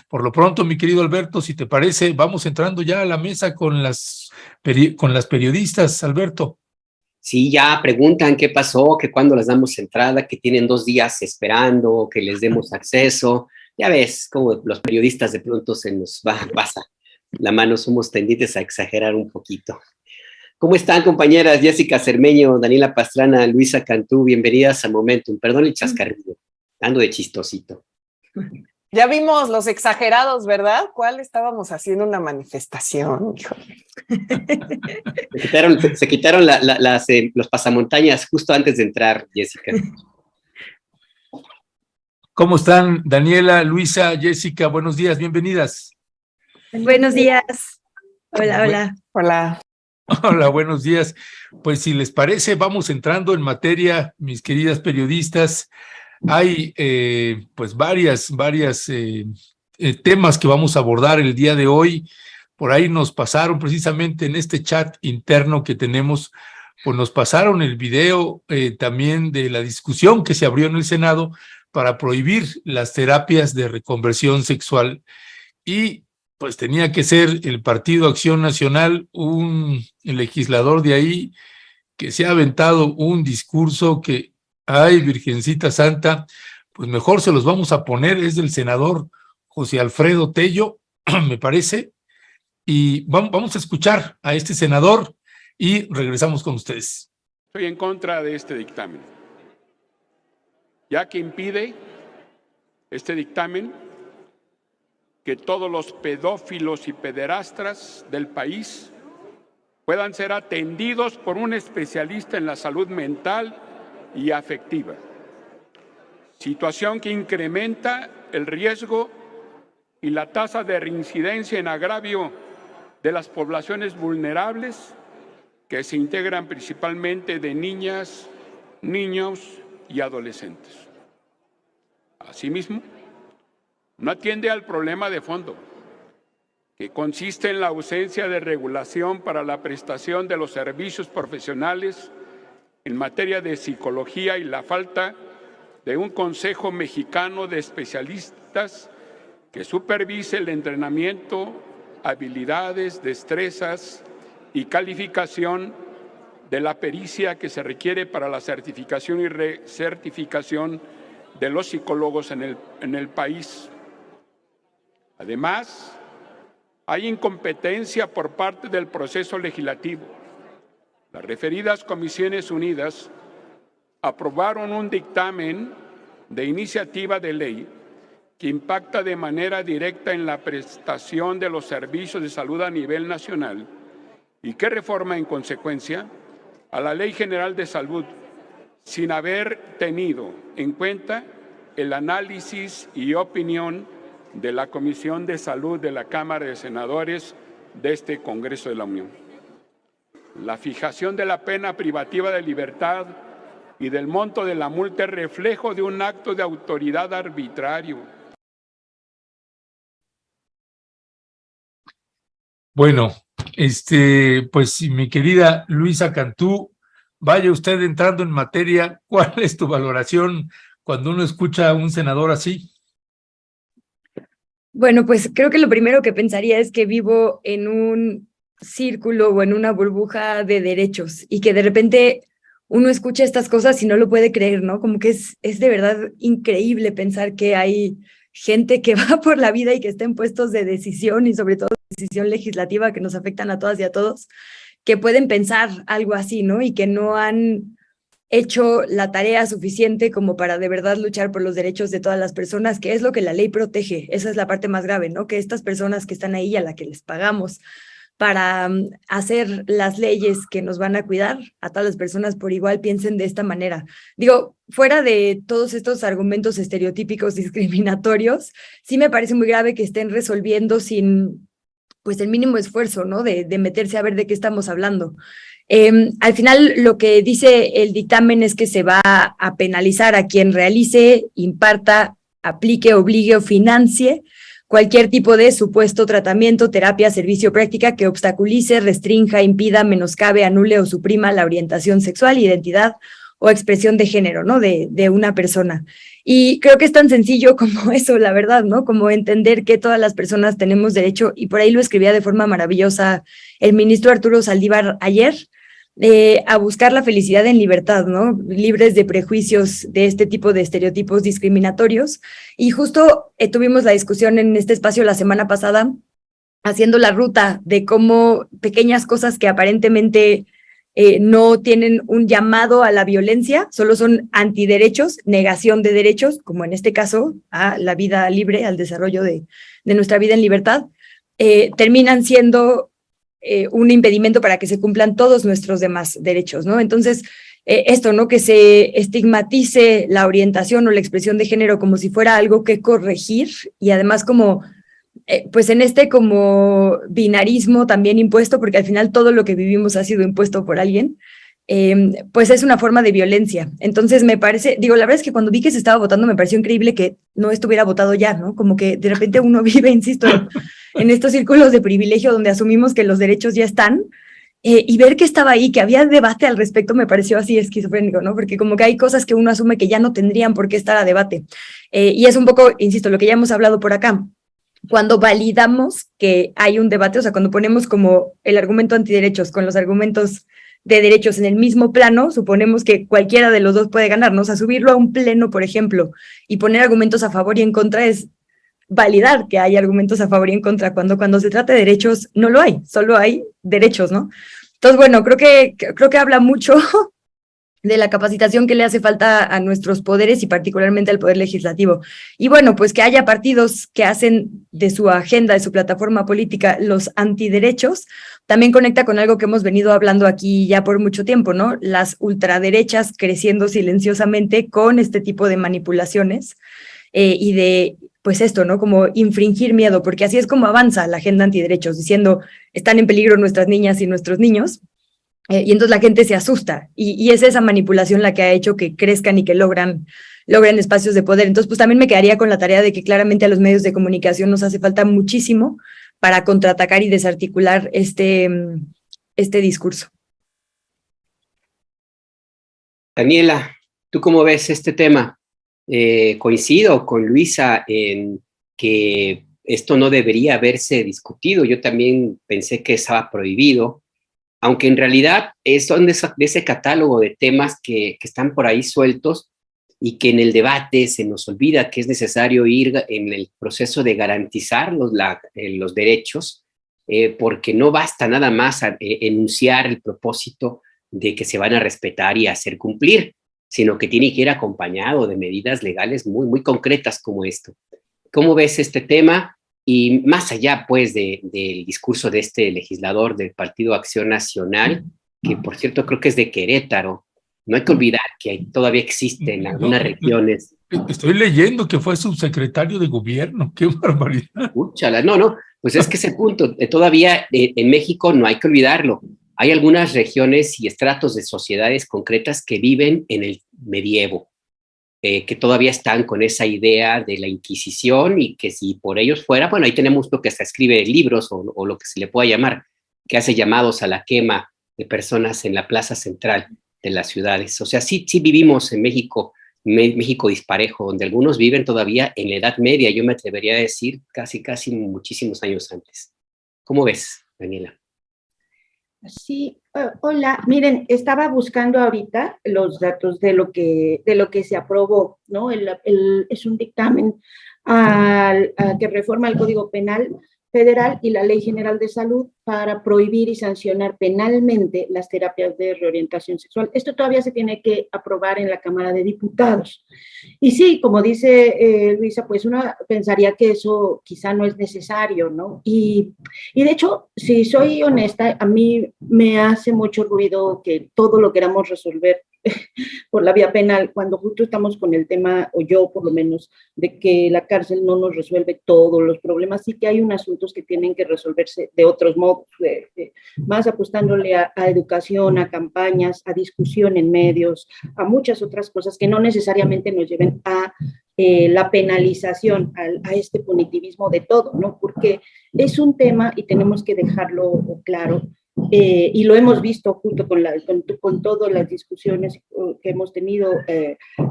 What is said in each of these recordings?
Por lo pronto, mi querido Alberto, si te parece, vamos entrando ya a la mesa con las periodistas, Alberto. Sí, ya preguntan qué pasó, que cuándo les damos entrada, que tienen 2 días esperando, que les demos acceso. Ya ves cómo los periodistas de pronto se nos pasa la mano, somos tendientes a exagerar un poquito. ¿Cómo están, compañeras? Jessica Cermeño, Daniela Pastrana, Luisa Cantú, bienvenidas a Momentum. Perdón el chascarrillo, ando de chistosito. Ya vimos los exagerados, ¿verdad? ¿Cuál estábamos haciendo una manifestación? Se quitaron los pasamontañas justo antes de entrar, Jessica. ¿Cómo están, Daniela, Luisa, Jessica? Buenos días, bienvenidas. Buenos días. Hola, hola. Hola. Hola, buenos días. Pues si les parece, vamos entrando en materia, mis queridas periodistas. Hay pues varias temas que vamos a abordar el día de hoy. Por ahí nos pasaron precisamente en este chat interno que tenemos, pues nos pasaron el video también de la discusión que se abrió en el Senado para prohibir las terapias de reconversión sexual. Y pues tenía que ser el Partido Acción Nacional, el legislador de ahí, que se ha aventado un discurso que, ay, Virgencita Santa, pues mejor se los vamos a poner, es del senador José Alfredo Tello, me parece, y vamos a escuchar a este senador y regresamos con ustedes. Estoy en contra de este dictamen, ya que impide este dictamen que todos los pedófilos y pederastras del país puedan ser atendidos por un especialista en la salud mental y afectiva, situación que incrementa el riesgo y la tasa de reincidencia en agravio de las poblaciones vulnerables que se integran principalmente de niñas, niños y adolescentes. Asimismo, no atiende al problema de fondo, que consiste en la ausencia de regulación para la prestación de los servicios profesionales en materia de psicología y la falta de un Consejo Mexicano de Especialistas que supervise el entrenamiento, habilidades, destrezas y calificación de la pericia que se requiere para la certificación y recertificación de los psicólogos en el país. Además, hay incompetencia por parte del proceso legislativo. Las referidas Comisiones Unidas aprobaron un dictamen de iniciativa de ley que impacta de manera directa en la prestación de los servicios de salud a nivel nacional y que reforma en consecuencia a la Ley General de Salud sin haber tenido en cuenta el análisis y opinión de la Comisión de Salud de la Cámara de Senadores de este Congreso de la Unión. La fijación de la pena privativa de libertad y del monto de la multa es reflejo de un acto de autoridad arbitrario. Bueno, pues mi querida Luisa Cantú, vaya usted entrando en materia. ¿Cuál es tu valoración cuando uno escucha a un senador así? Bueno, pues creo que lo primero que pensaría es que vivo en un círculo o en una burbuja de derechos y que de repente uno escucha estas cosas y no lo puede creer, ¿no? Como que es de verdad increíble pensar que hay gente que va por la vida y que está en puestos de decisión y sobre todo decisión legislativa que nos afectan a todas y a todos, que pueden pensar algo así, ¿no? Y que no han hecho la tarea suficiente como para de verdad luchar por los derechos de todas las personas, que es lo que la ley protege. Esa es la parte más grave, ¿no? Que estas personas que están ahí, a las que les pagamos para hacer las leyes que nos van a cuidar, a todas las personas por igual piensen de esta manera. Digo, fuera de todos estos argumentos estereotípicos discriminatorios, sí me parece muy grave que estén resolviendo sin pues el mínimo esfuerzo, ¿no? De meterse a ver de qué estamos hablando. Al final, lo que dice el dictamen es que se va a penalizar a quien realice, imparta, aplique, obligue o financie cualquier tipo de supuesto tratamiento, terapia, servicio, práctica que obstaculice, restrinja, impida, menoscabe, anule o suprima la orientación sexual, identidad o expresión de género, ¿no? De una persona. Y creo que es tan sencillo como eso, la verdad, ¿no? Como entender que todas las personas tenemos derecho, y por ahí lo escribía de forma maravillosa el ministro Arturo Saldívar ayer, a buscar la felicidad en libertad, ¿no? Libres de prejuicios, de este tipo de estereotipos discriminatorios. Y justo tuvimos la discusión en este espacio la semana pasada, haciendo la ruta de cómo pequeñas cosas que aparentemente no tienen un llamado a la violencia, solo son antiderechos, negación de derechos, como en este caso a la vida libre, al desarrollo de nuestra vida en libertad, terminan siendo un impedimento para que se cumplan todos nuestros demás derechos, ¿no? Entonces, esto, ¿no? Que se estigmatice la orientación o la expresión de género como si fuera algo que corregir, y además como pues en este como binarismo también impuesto, porque al final todo lo que vivimos ha sido impuesto por alguien, pues es una forma de violencia. Entonces me parece, digo, la verdad es que cuando vi que se estaba votando me pareció increíble que no estuviera votado ya, ¿no? Como que de repente uno vive, insisto, en estos círculos de privilegio donde asumimos que los derechos ya están, y ver que estaba ahí, que había debate al respecto, me pareció así esquizofrénico, ¿no? Porque como que hay cosas que uno asume que ya no tendrían por qué estar a debate. Y es un poco, insisto, lo que ya hemos hablado por acá. Cuando validamos que hay un debate, o sea, cuando ponemos como el argumento antiderechos con los argumentos de derechos en el mismo plano, suponemos que cualquiera de los dos puede ganar, ¿no? O sea, subirlo a un pleno, por ejemplo, y poner argumentos a favor y en contra es validar que hay argumentos a favor y en contra, cuando se trata de derechos no lo hay, solo hay derechos, ¿no? Entonces, bueno, creo que habla mucho de la capacitación que le hace falta a nuestros poderes y particularmente al poder legislativo. Y bueno, pues que haya partidos que hacen de su agenda, de su plataforma política, los antiderechos, también conecta con algo que hemos venido hablando aquí ya por mucho tiempo, ¿no? Las ultraderechas creciendo silenciosamente con este tipo de manipulaciones y de, pues esto, ¿no? Como infringir miedo, porque así es como avanza la agenda antiderechos, diciendo, están en peligro nuestras niñas y nuestros niños. Y entonces la gente se asusta y es esa manipulación la que ha hecho que crezcan y que logran espacios de poder. Entonces, pues también me quedaría con la tarea de que claramente a los medios de comunicación nos hace falta muchísimo para contraatacar y desarticular este discurso. Daniela, ¿tú cómo ves este tema? Coincido con Luisa en que esto no debería haberse discutido. Yo también pensé que estaba prohibido, aunque en realidad son de ese catálogo de temas que están por ahí sueltos y que en el debate se nos olvida que es necesario ir en el proceso de garantizar los derechos, porque no basta nada más enunciar el propósito de que se van a respetar y hacer cumplir, sino que tiene que ir acompañado de medidas legales muy, muy concretas como esto. ¿Cómo ves este tema? Y más allá, pues, del discurso de este legislador del Partido Acción Nacional, que por cierto creo que es de Querétaro, no hay que olvidar que todavía existe en algunas regiones. Estoy leyendo que fue subsecretario de gobierno, qué barbaridad. Úchala, no, pues es que ese punto, todavía en México no hay que olvidarlo. Hay algunas regiones y estratos de sociedades concretas que viven en el medievo, que todavía están con esa idea de la Inquisición y que si por ellos fuera, bueno, ahí tenemos lo que hasta escribe libros o lo que se le pueda llamar, que hace llamados a la quema de personas en la plaza central de las ciudades. O sea, sí vivimos en México, México disparejo, donde algunos viven todavía en la Edad Media, yo me atrevería a decir casi muchísimos años antes. ¿Cómo ves, Daniela? Sí, hola, miren, estaba buscando ahorita los datos de lo que se aprobó, ¿no? Es un dictamen que reforma el Código Penal Federal y la Ley General de Salud para prohibir y sancionar penalmente las terapias de reorientación sexual. Esto todavía se tiene que aprobar en la Cámara de Diputados. Y sí, como dice Luisa, pues uno pensaría que eso quizá no es necesario, ¿no? Y de hecho, si soy honesta, a mí me hace mucho ruido que todo lo queramos resolver por la vía penal, cuando justo estamos con el tema, o yo por lo menos, de que la cárcel no nos resuelve todos los problemas, sí que hay unos asuntos que tienen que resolverse de otros modos, más apostándole a educación, a campañas, a discusión en medios, a muchas otras cosas que no necesariamente nos lleven a la penalización, a este punitivismo de todo, ¿no? Porque es un tema, y tenemos que dejarlo claro, y lo hemos visto junto con todas las discusiones que hemos tenido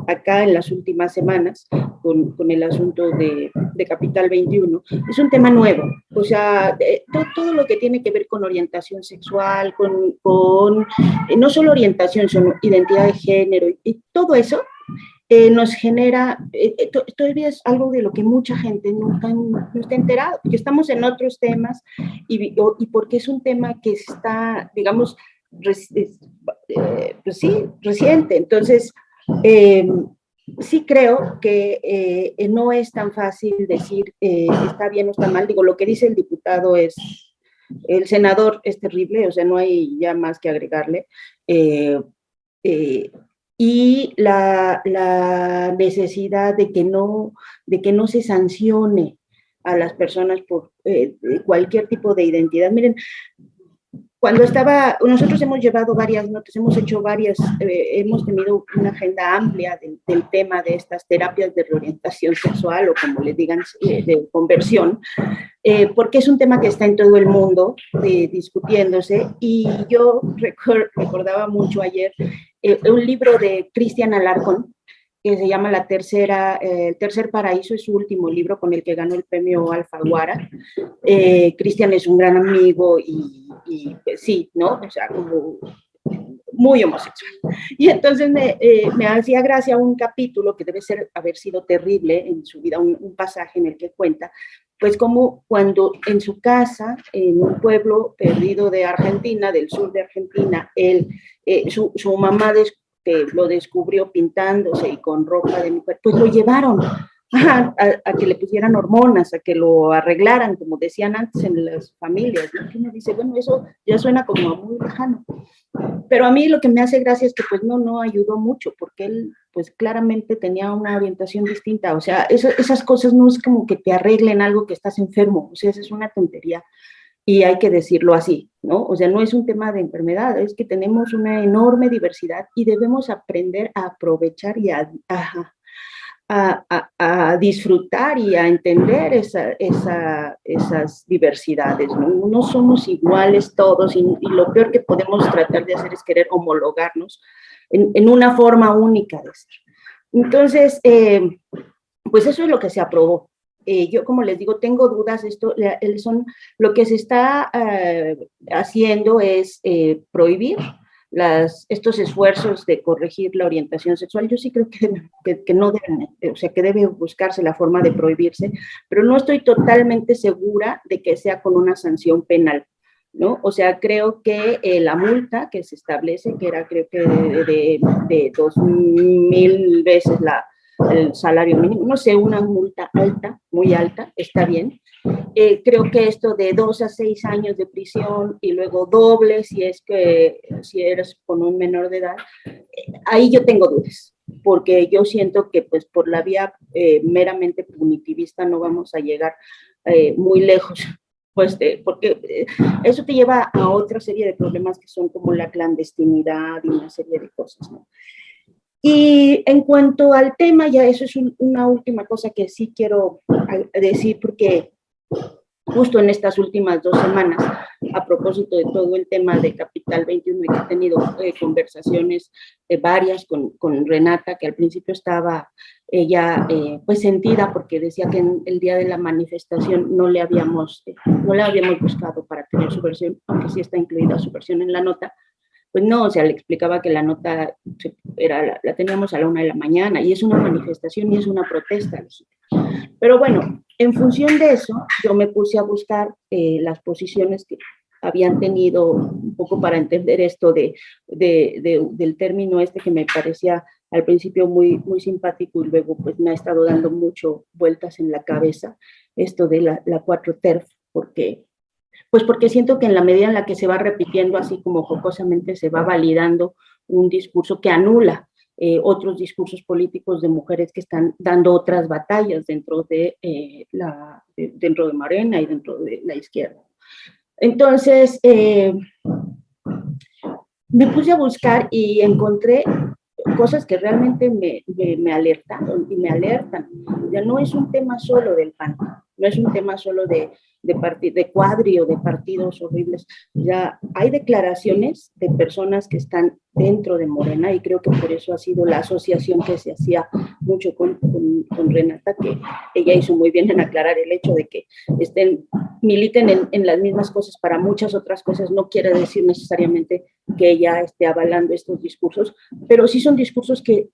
acá en las últimas semanas con el asunto de Capital 21, es un tema nuevo. O sea, todo lo que tiene que ver con orientación sexual, no solo orientación, sino identidad de género, y todo eso nos genera, todavía es algo de lo que mucha gente no está enterada, porque estamos en otros temas y porque es un tema que está, digamos, pues sí, reciente. Entonces, sí creo que no es tan fácil decir está bien o está mal. Digo, lo que dice el diputado el senador es terrible, o sea, no hay ya más que agregarle. Y la necesidad de que no se sancione a las personas por cualquier tipo de identidad. Miren, nosotros hemos llevado varias notas, hemos tenido una agenda amplia del tema de estas terapias de reorientación sexual, o como le digan, de conversión, porque es un tema que está en todo el mundo discutiéndose, y yo recordaba mucho ayer un libro de Cristian Alarcón, que se llama El Tercer Paraíso, es su último libro con el que ganó el premio Alfaguara. Cristian es un gran amigo y pues, sí, ¿no? O sea, como muy homosexual. Y entonces me hacía gracia un capítulo que debe haber sido terrible en su vida, un pasaje en el que cuenta, pues como cuando en su casa, en un pueblo perdido de Argentina, del sur de Argentina, su mamá lo descubrió pintándose y con ropa de mujer, pues lo llevaron a que le pusieran hormonas, a que lo arreglaran, como decían antes en las familias, ¿no? Y me dice, bueno, eso ya suena como muy lejano. Pero a mí lo que me hace gracia es que pues no ayudó mucho, porque él pues claramente tenía una orientación distinta. O sea, esas cosas no es como que te arreglen algo que estás enfermo, o sea, esa es una tontería. Y hay que decirlo así, ¿no? O sea, no es un tema de enfermedad, es que tenemos una enorme diversidad y debemos aprender a aprovechar y a disfrutar y a entender esas diversidades, ¿no? No somos iguales todos, y lo peor que podemos tratar de hacer es querer homologarnos en una forma única de ser. Entonces, pues eso es lo que se aprobó. Yo, como les digo, tengo dudas. Lo que se está haciendo es prohibir estos esfuerzos de corregir la orientación sexual. Yo sí creo que no deben, o sea, que debe buscarse la forma de prohibirse, pero no estoy totalmente segura de que sea con una sanción penal, ¿no? O sea, creo que la multa que se establece, que era creo que de 2,000 veces el salario mínimo, no sé, una multa alta, muy alta, está bien. Creo que esto de 2 a 6 años de prisión y luego doble si eres con un menor de edad, ahí yo tengo dudas, porque yo siento que pues por la vía meramente punitivista no vamos a llegar muy lejos, pues porque eso te lleva a otra serie de problemas que son como la clandestinidad y una serie de cosas, ¿no? Y en cuanto al tema, ya eso es una última cosa que sí quiero decir, porque justo en estas últimas 2 semanas, a propósito de todo el tema de Capital 21, y que he tenido conversaciones varias con Renata, que al principio estaba ella pues sentida porque decía que en el día de la manifestación no le habíamos buscado para tener su versión, aunque sí está incluida su versión en la nota. Pues no, o sea, le explicaba que la nota la teníamos a la 1 de la mañana, y es una manifestación y es una protesta legítima. Pero bueno, en función de eso, yo me puse a buscar las posiciones que habían tenido un poco para entender esto del término que me parecía al principio muy, muy simpático, y luego pues me ha estado dando mucho vueltas en la cabeza, esto de la 4TERF, porque siento que en la medida en la que se va repitiendo así como jocosamente, se va validando un discurso que anula otros discursos políticos de mujeres que están dando otras batallas dentro de Morena y dentro de la izquierda. Entonces, me puse a buscar y encontré cosas que realmente me alertaron y me alertan. Ya no es un tema solo del PAN, no es un tema solo de cuadri o de partidos horribles, ya hay declaraciones de personas que están dentro de Morena, y creo que por eso ha sido la asociación que se hacía mucho con Renata, que ella hizo muy bien en aclarar el hecho de que militen en las mismas cosas para muchas otras cosas, no quiere decir necesariamente que ella esté avalando estos discursos, pero sí son discursos que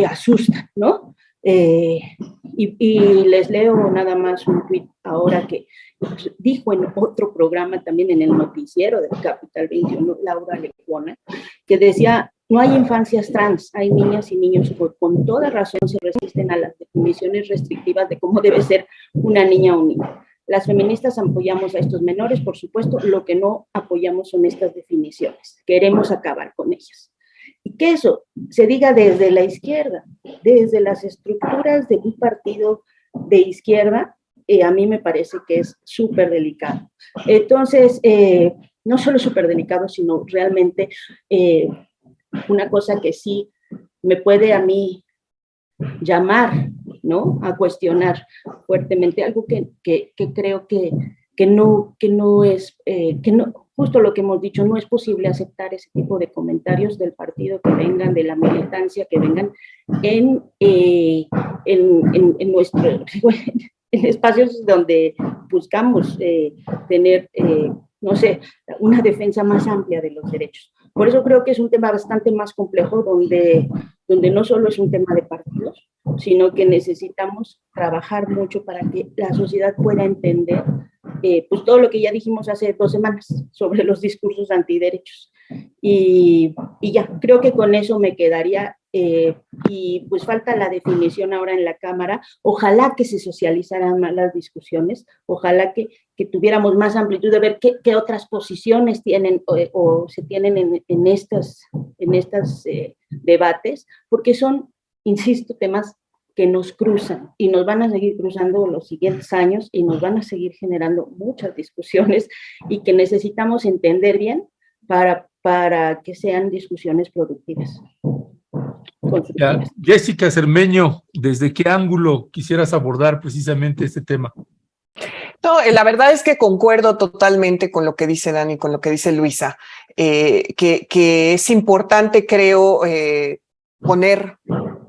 asustan, ¿no? Y les leo nada más un tuit ahora que dijo en otro programa también en el noticiero del Capital 21, Laura Lecuona, que decía, no hay infancias trans, hay niñas y niños que con toda razón se resisten a las definiciones restrictivas de cómo debe ser una niña o un niño. Las feministas apoyamos a estos menores, por supuesto, lo que no apoyamos son estas definiciones, queremos acabar con ellas. Y que eso se diga desde la izquierda, desde las estructuras de un partido de izquierda, a mí me parece que es súper delicado. Entonces, no solo súper delicado, sino realmente una cosa que sí me puede a mí llamar, ¿no?, a cuestionar fuertemente, algo que creo que no es, justo lo que hemos dicho, no es posible aceptar ese tipo de comentarios del partido que vengan, de la militancia que vengan en nuestro, en espacios donde buscamos tener, no sé, una defensa más amplia de los derechos. Por eso creo que es un tema bastante más complejo, donde no solo es un tema de partidos, sino que necesitamos trabajar mucho para que la sociedad pueda entender pues todo lo que ya dijimos hace 2 semanas sobre los discursos antiderechos. Y ya, creo que con eso me quedaría, y pues falta la definición ahora en la Cámara. Ojalá que se socializaran más las discusiones, ojalá que tuviéramos más amplitud de ver qué otras posiciones tienen o se tienen en estos debates, porque son, insisto, temas que nos cruzan y nos van a seguir cruzando los siguientes años y nos van a seguir generando muchas discusiones y que necesitamos entender bien para que sean discusiones productivas. Ya, Jessica Cermeño, ¿desde qué ángulo quisieras abordar precisamente este tema? No, la verdad es que concuerdo totalmente con lo que dice Dani, con lo que dice Luisa, que es importante, creo, poner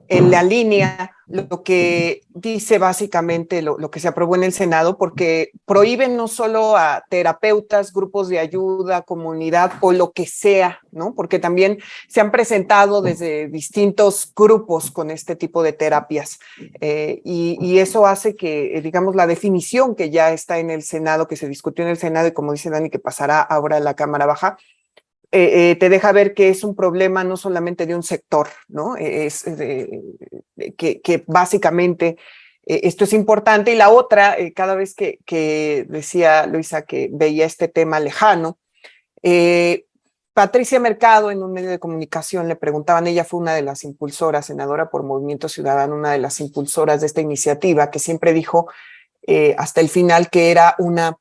en la línea lo que dice básicamente lo que se aprobó en el Senado, porque prohíben no solo a terapeutas, grupos de ayuda, comunidad o lo que sea, ¿no? Porque también se han presentado desde distintos grupos con este tipo de terapias, y eso hace que, digamos, la definición que ya está en el Senado, que se discutió en el Senado y como dice Dani, que pasará ahora a la Cámara Baja, te deja ver que es un problema no solamente de un sector, ¿no? Que básicamente esto es importante. Y la otra, cada vez que decía Luisa que veía este tema lejano, Patricia Mercado en un medio de comunicación le preguntaban, ella fue una de las impulsoras, senadora por Movimiento Ciudadano, una de las impulsoras de esta iniciativa, que siempre dijo hasta el final que era una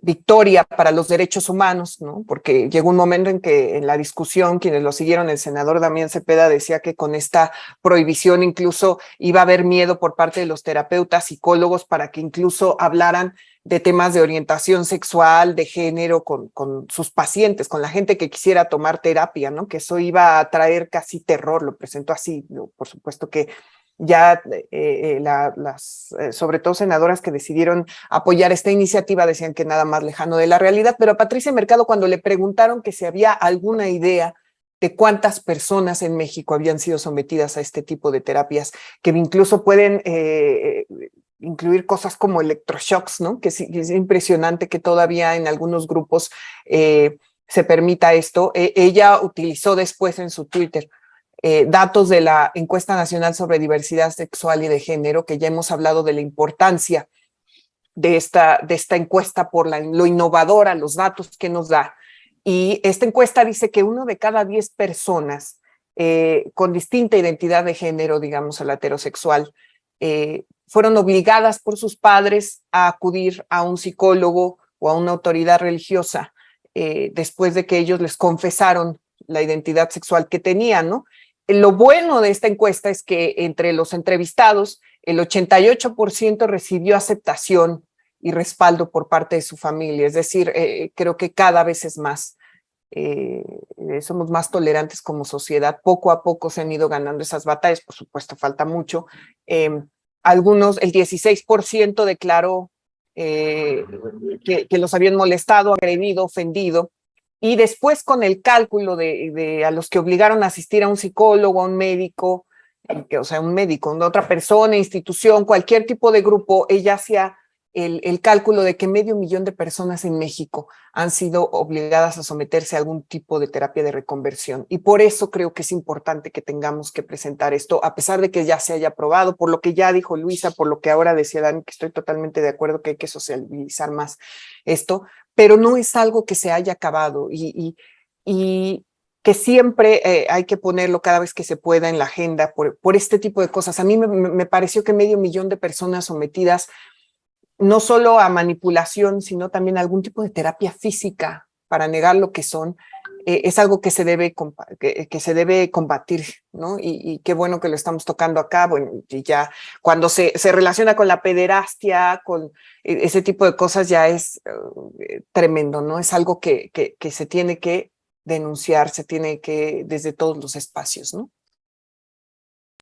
victoria para los derechos humanos, ¿no? Porque llegó un momento en que en la discusión, quienes lo siguieron, el senador Damián Cepeda decía que con esta prohibición incluso iba a haber miedo por parte de los terapeutas, psicólogos, para que incluso hablaran de temas de orientación sexual, de género, con sus pacientes, con la gente que quisiera tomar terapia, ¿no? Que eso iba a traer casi terror, lo presentó así, ¿no? Por supuesto que ya las, sobre todo senadoras que decidieron apoyar esta iniciativa, decían que nada más lejano de la realidad, pero a Patricia Mercado, cuando le preguntaron que si había alguna idea de cuántas personas en México habían sido sometidas a este tipo de terapias, que incluso pueden incluir cosas como electroshocks, ¿no? Que es impresionante que todavía en algunos grupos se permita esto. Ella utilizó después en su Twitter datos de la Encuesta Nacional sobre Diversidad Sexual y de Género, que ya hemos hablado de la importancia de esta encuesta por lo innovadora, los datos que nos da. Y esta encuesta dice que 1 de cada 10 personas con distinta identidad de género, digamos a la heterosexual, fueron obligadas por sus padres a acudir a un psicólogo o a una autoridad religiosa después de que ellos les confesaron la identidad sexual que tenían, ¿no? Lo bueno de esta encuesta es que entre los entrevistados, el 88% recibió aceptación y respaldo por parte de su familia. Es decir, creo que cada vez es más. Somos más tolerantes como sociedad. Poco a poco se han ido ganando esas batallas. Por supuesto, falta mucho. Algunos, el 16% declaró que los habían molestado, agredido, ofendido. Y después con el cálculo de a los que obligaron a asistir a un psicólogo, a un médico, o sea, un médico, una otra persona, institución, cualquier tipo de grupo, ella hacía el cálculo de que 500,000 de personas en México han sido obligadas a someterse a algún tipo de terapia de reconversión. Y por eso creo que es importante que tengamos que presentar esto, a pesar de que ya se haya aprobado, por lo que ya dijo Luisa, por lo que ahora decía Dani, que estoy totalmente de acuerdo que hay que socializar más esto, pero no es algo que se haya acabado y que siempre hay que ponerlo cada vez que se pueda en la agenda por este tipo de cosas. A mí me pareció que 500,000 de personas sometidas no solo a manipulación, sino también a algún tipo de terapia física para negar lo que son, es algo que se debe combatir, ¿no? Y qué bueno que lo estamos tocando acá. Bueno, y ya cuando se relaciona con la pederastia, con ese tipo de cosas, ya es tremendo, ¿no? Es algo que se tiene que denunciar, se tiene que, desde todos los espacios, ¿no?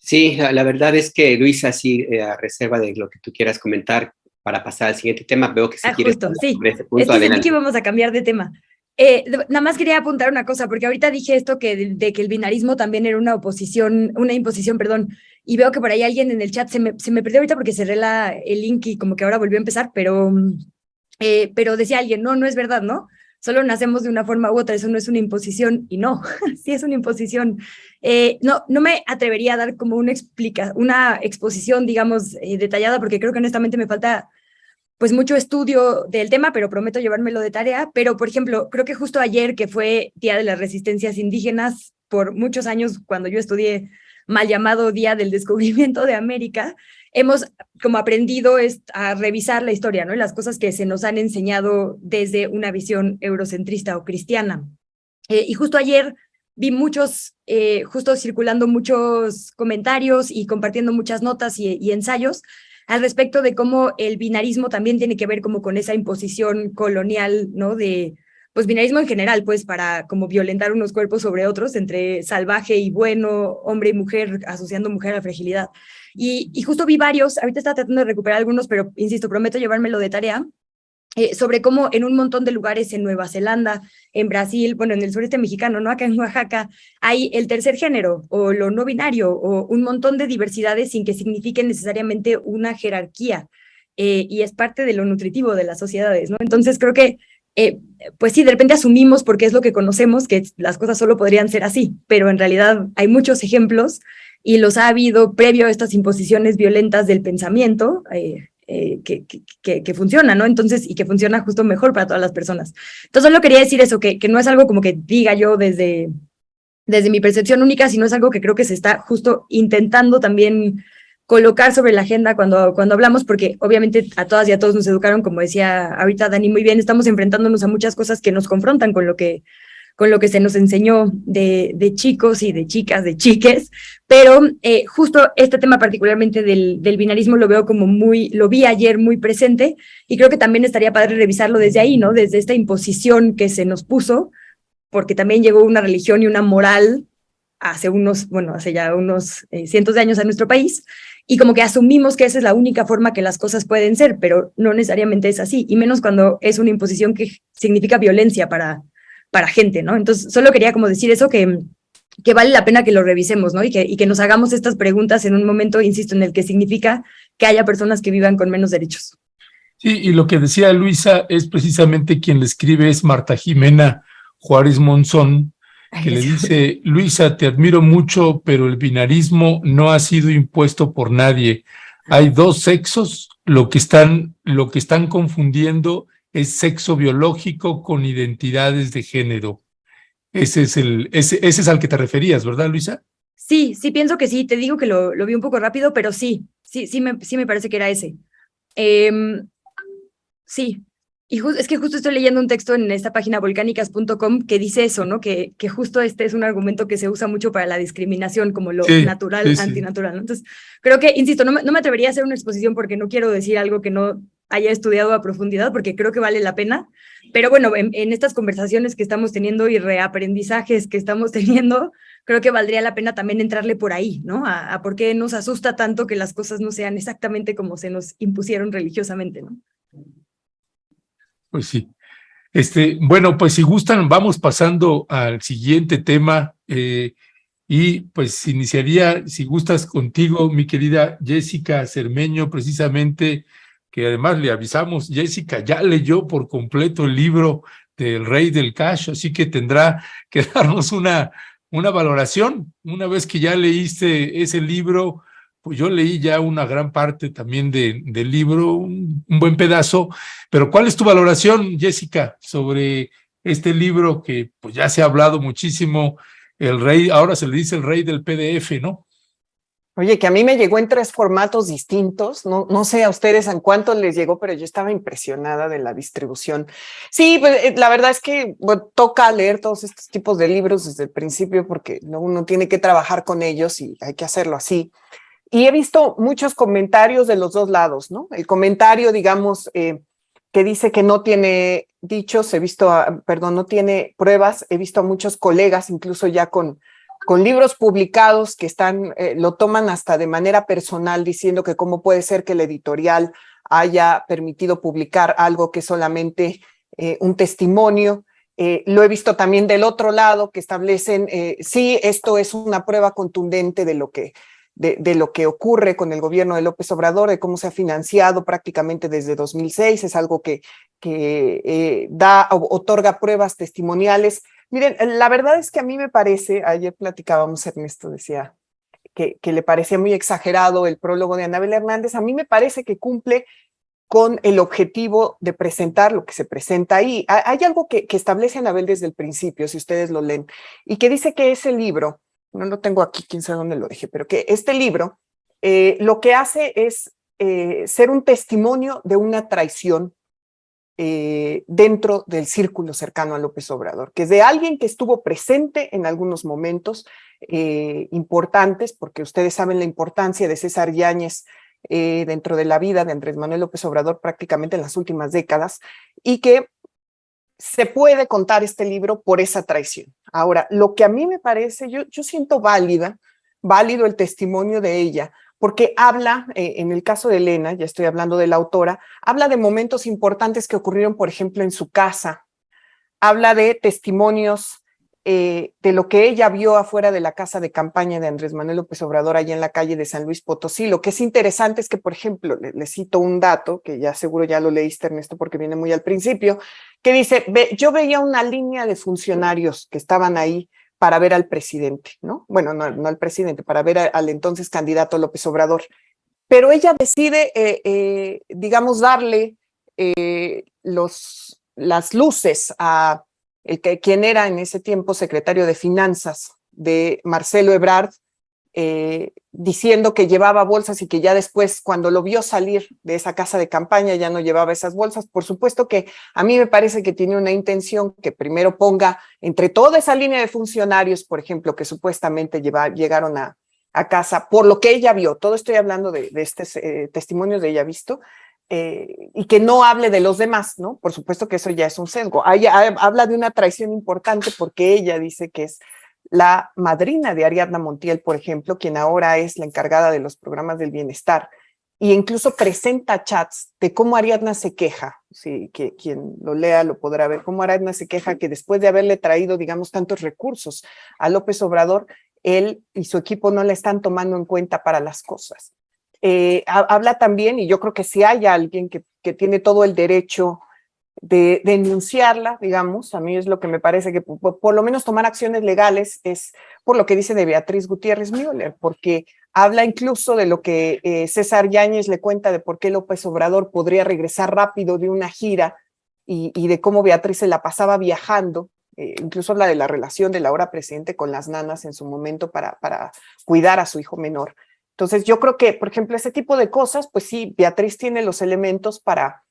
Sí, la verdad es que Luisa, sí, a reserva de lo que tú quieras comentar, para pasar al siguiente tema, veo que si quieres justo, hablar sí. sobre ese Es punto, que sentí adelante. que íbamos a cambiar de tema. Nada más quería apuntar una cosa, porque ahorita dije esto de que el binarismo también era una imposición, perdón, y veo que por ahí alguien en el chat se me perdió ahorita porque cerré el link y como que ahora volvió a empezar, pero decía alguien, no es verdad, ¿no? Solo nacemos de una forma u otra, eso no es una imposición, y no, sí es una imposición. No me atrevería a dar como una exposición, digamos, detallada, porque creo que honestamente me falta pues mucho estudio del tema, pero prometo llevármelo de tarea. Pero, por ejemplo, creo que justo ayer, que fue Día de las Resistencias Indígenas, por muchos años, cuando yo estudié mal llamado Día del Descubrimiento de América, hemos como aprendido a revisar la historia, ¿no? Y las cosas que se nos han enseñado desde una visión eurocentrista o cristiana. Y justo ayer vi justo circulando muchos comentarios y compartiendo muchas notas y ensayos al respecto de cómo el binarismo también tiene que ver como con esa imposición colonial, ¿no? Pues binarismo en general, pues para como violentar unos cuerpos sobre otros, entre salvaje y bueno, hombre y mujer, asociando mujer a la fragilidad. Y justo vi varios, ahorita estaba tratando de recuperar algunos, pero insisto, prometo llevármelo de tarea, sobre cómo en un montón de lugares en Nueva Zelanda, en Brasil, bueno, en el sureste mexicano, ¿no? Acá en Oaxaca, hay el tercer género o lo no binario o un montón de diversidades sin que signifiquen necesariamente una jerarquía, y es parte de lo nutritivo de las sociedades, ¿no? Entonces creo que, pues sí, de repente asumimos porque es lo que conocemos, que las cosas solo podrían ser así, pero en realidad hay muchos ejemplos y los ha habido previo a estas imposiciones violentas del pensamiento, que funciona, ¿no? Entonces, y que funciona justo mejor para todas las personas. Entonces, solo quería decir eso, que no es algo como que diga yo desde mi percepción única, sino es algo que creo que se está justo intentando también colocar sobre la agenda cuando hablamos, porque obviamente a todas y a todos nos educaron, como decía ahorita Dani muy bien, estamos enfrentándonos a muchas cosas que nos confrontan con lo que se nos enseñó de chicos y de chicas, de chiques, pero justo este tema particularmente del binarismo lo veo como lo vi ayer muy presente, y creo que también estaría padre revisarlo desde ahí, ¿no? Desde esta imposición que se nos puso, porque también llegó una religión y una moral hace ya unos cientos de años a nuestro país, y como que asumimos que esa es la única forma que las cosas pueden ser, pero no necesariamente es así, y menos cuando es una imposición que significa violencia para gente, ¿no? Entonces, solo quería como decir eso, que vale la pena que lo revisemos, ¿no? Y que nos hagamos estas preguntas en un momento, insisto, en el que significa que haya personas que vivan con menos derechos. Sí, y lo que decía Luisa es precisamente quien le escribe, es Marta Jimena Juárez Monzón, que le dice: Luisa, te admiro mucho, pero el binarismo no ha sido impuesto por nadie. Hay dos sexos, lo que están confundiendo es sexo biológico con identidades de género. Ese es al que te referías, ¿verdad, Luisa? Sí, pienso que sí. Te digo que lo vi un poco rápido, pero sí me parece que era ese. Sí, Y es que justo estoy leyendo un texto en esta página volcánicas.com que dice eso, ¿no? Que justo este es un argumento que se usa mucho para la discriminación, como lo Sí, natural, sí, sí. antinatural, ¿no? Entonces, creo que, insisto, no me atrevería a hacer una exposición porque no quiero decir algo que no haya estudiado a profundidad, porque creo que vale la pena. Pero bueno, en estas conversaciones que estamos teniendo y reaprendizajes que estamos teniendo, creo que valdría la pena también entrarle por ahí, ¿no? A por qué nos asusta tanto que las cosas no sean exactamente como se nos impusieron religiosamente, ¿no? Pues sí. Bueno, pues si gustan, vamos pasando al siguiente tema y pues iniciaría, si gustas, contigo, mi querida Jessica Cermeño, precisamente, que además le avisamos, Jessica ya leyó por completo el libro del Rey del Cash, así que tendrá que darnos una valoración. Una vez que ya leíste ese libro, pues yo leí ya una gran parte también del libro, un buen pedazo, pero ¿cuál es tu valoración, Jessica, sobre este libro que pues ya se ha hablado muchísimo, el rey, ahora se le dice el rey del PDF, ¿no? Oye, que a mí me llegó en 3 formatos distintos. No sé a ustedes en cuánto les llegó, pero yo estaba impresionada de la distribución. Sí, pues, la verdad es que bueno, toca leer todos estos tipos de libros desde el principio porque uno tiene que trabajar con ellos y hay que hacerlo así. Y he visto muchos comentarios de los dos lados, ¿no? El comentario, digamos, que dice que no tiene dichos, no tiene pruebas. He visto a muchos colegas, incluso ya con libros publicados que lo toman hasta de manera personal, diciendo que cómo puede ser que el editorial haya permitido publicar algo que es solamente un testimonio. Lo he visto también del otro lado, que establecen, sí, esto es una prueba contundente de lo que ocurre con el gobierno de López Obrador, de cómo se ha financiado prácticamente desde 2006, es algo que otorga pruebas testimoniales. Miren, la verdad es que a mí me parece, ayer platicábamos, Ernesto decía que le parecía muy exagerado el prólogo de Anabel Hernández. A mí me parece que cumple con el objetivo de presentar lo que se presenta ahí. Hay algo que establece Anabel desde el principio, si ustedes lo leen, y que dice que ese libro, no lo tengo aquí, quién sabe dónde lo dejé, pero que este libro lo que hace es ser un testimonio de una traición dentro del círculo cercano a López Obrador, que es de alguien que estuvo presente en algunos momentos importantes, porque ustedes saben la importancia de César Yáñez dentro de la vida de Andrés Manuel López Obrador prácticamente en las últimas décadas, y que se puede contar este libro por esa traición. Ahora, lo que a mí me parece, yo siento válido el testimonio de ella, porque habla, en el caso de Elena, ya estoy hablando de la autora, habla de momentos importantes que ocurrieron, por ejemplo, en su casa, habla de testimonios de lo que ella vio afuera de la casa de campaña de Andrés Manuel López Obrador, allá en la calle de San Luis Potosí. Lo que es interesante es que, por ejemplo, le cito un dato, que ya seguro ya lo leíste, Ernesto, porque viene muy al principio, que dice, yo veía una línea de funcionarios que estaban ahí para ver al presidente, ¿no? Bueno, no al presidente, para ver al entonces candidato López Obrador. Pero ella decide, digamos, darle las luces a quien era en ese tiempo secretario de Finanzas de Marcelo Ebrard, diciendo que llevaba bolsas y que ya después, cuando lo vio salir de esa casa de campaña, ya no llevaba esas bolsas. Por supuesto que a mí me parece que tiene una intención que primero ponga entre toda esa línea de funcionarios, por ejemplo, que supuestamente llegaron a casa, por lo que ella vio, todo estoy hablando de estos testimonios de ella visto, y que no hable de los demás, ¿no? Por supuesto que eso ya es un sesgo. Habla de una traición importante porque ella dice que es la madrina de Ariadna Montiel, por ejemplo, quien ahora es la encargada de los programas del bienestar, y incluso presenta chats de cómo Ariadna se queja, sí, que quien lo lea lo podrá ver, cómo Ariadna se queja que después de haberle traído, digamos, tantos recursos a López Obrador, él y su equipo no la están tomando en cuenta para las cosas. Habla también, y yo creo que si hay alguien que tiene todo el derecho de denunciarla, digamos, a mí es lo que me parece que por lo menos tomar acciones legales es por lo que dice de Beatriz Gutiérrez Müller, porque habla incluso de lo que César Yáñez le cuenta de por qué López Obrador podría regresar rápido de una gira y de cómo Beatriz se la pasaba viajando, incluso habla de la relación del ahora presidente con las nanas en su momento para cuidar a su hijo menor. Entonces yo creo que, por ejemplo, ese tipo de cosas, pues sí, Beatriz tiene los elementos para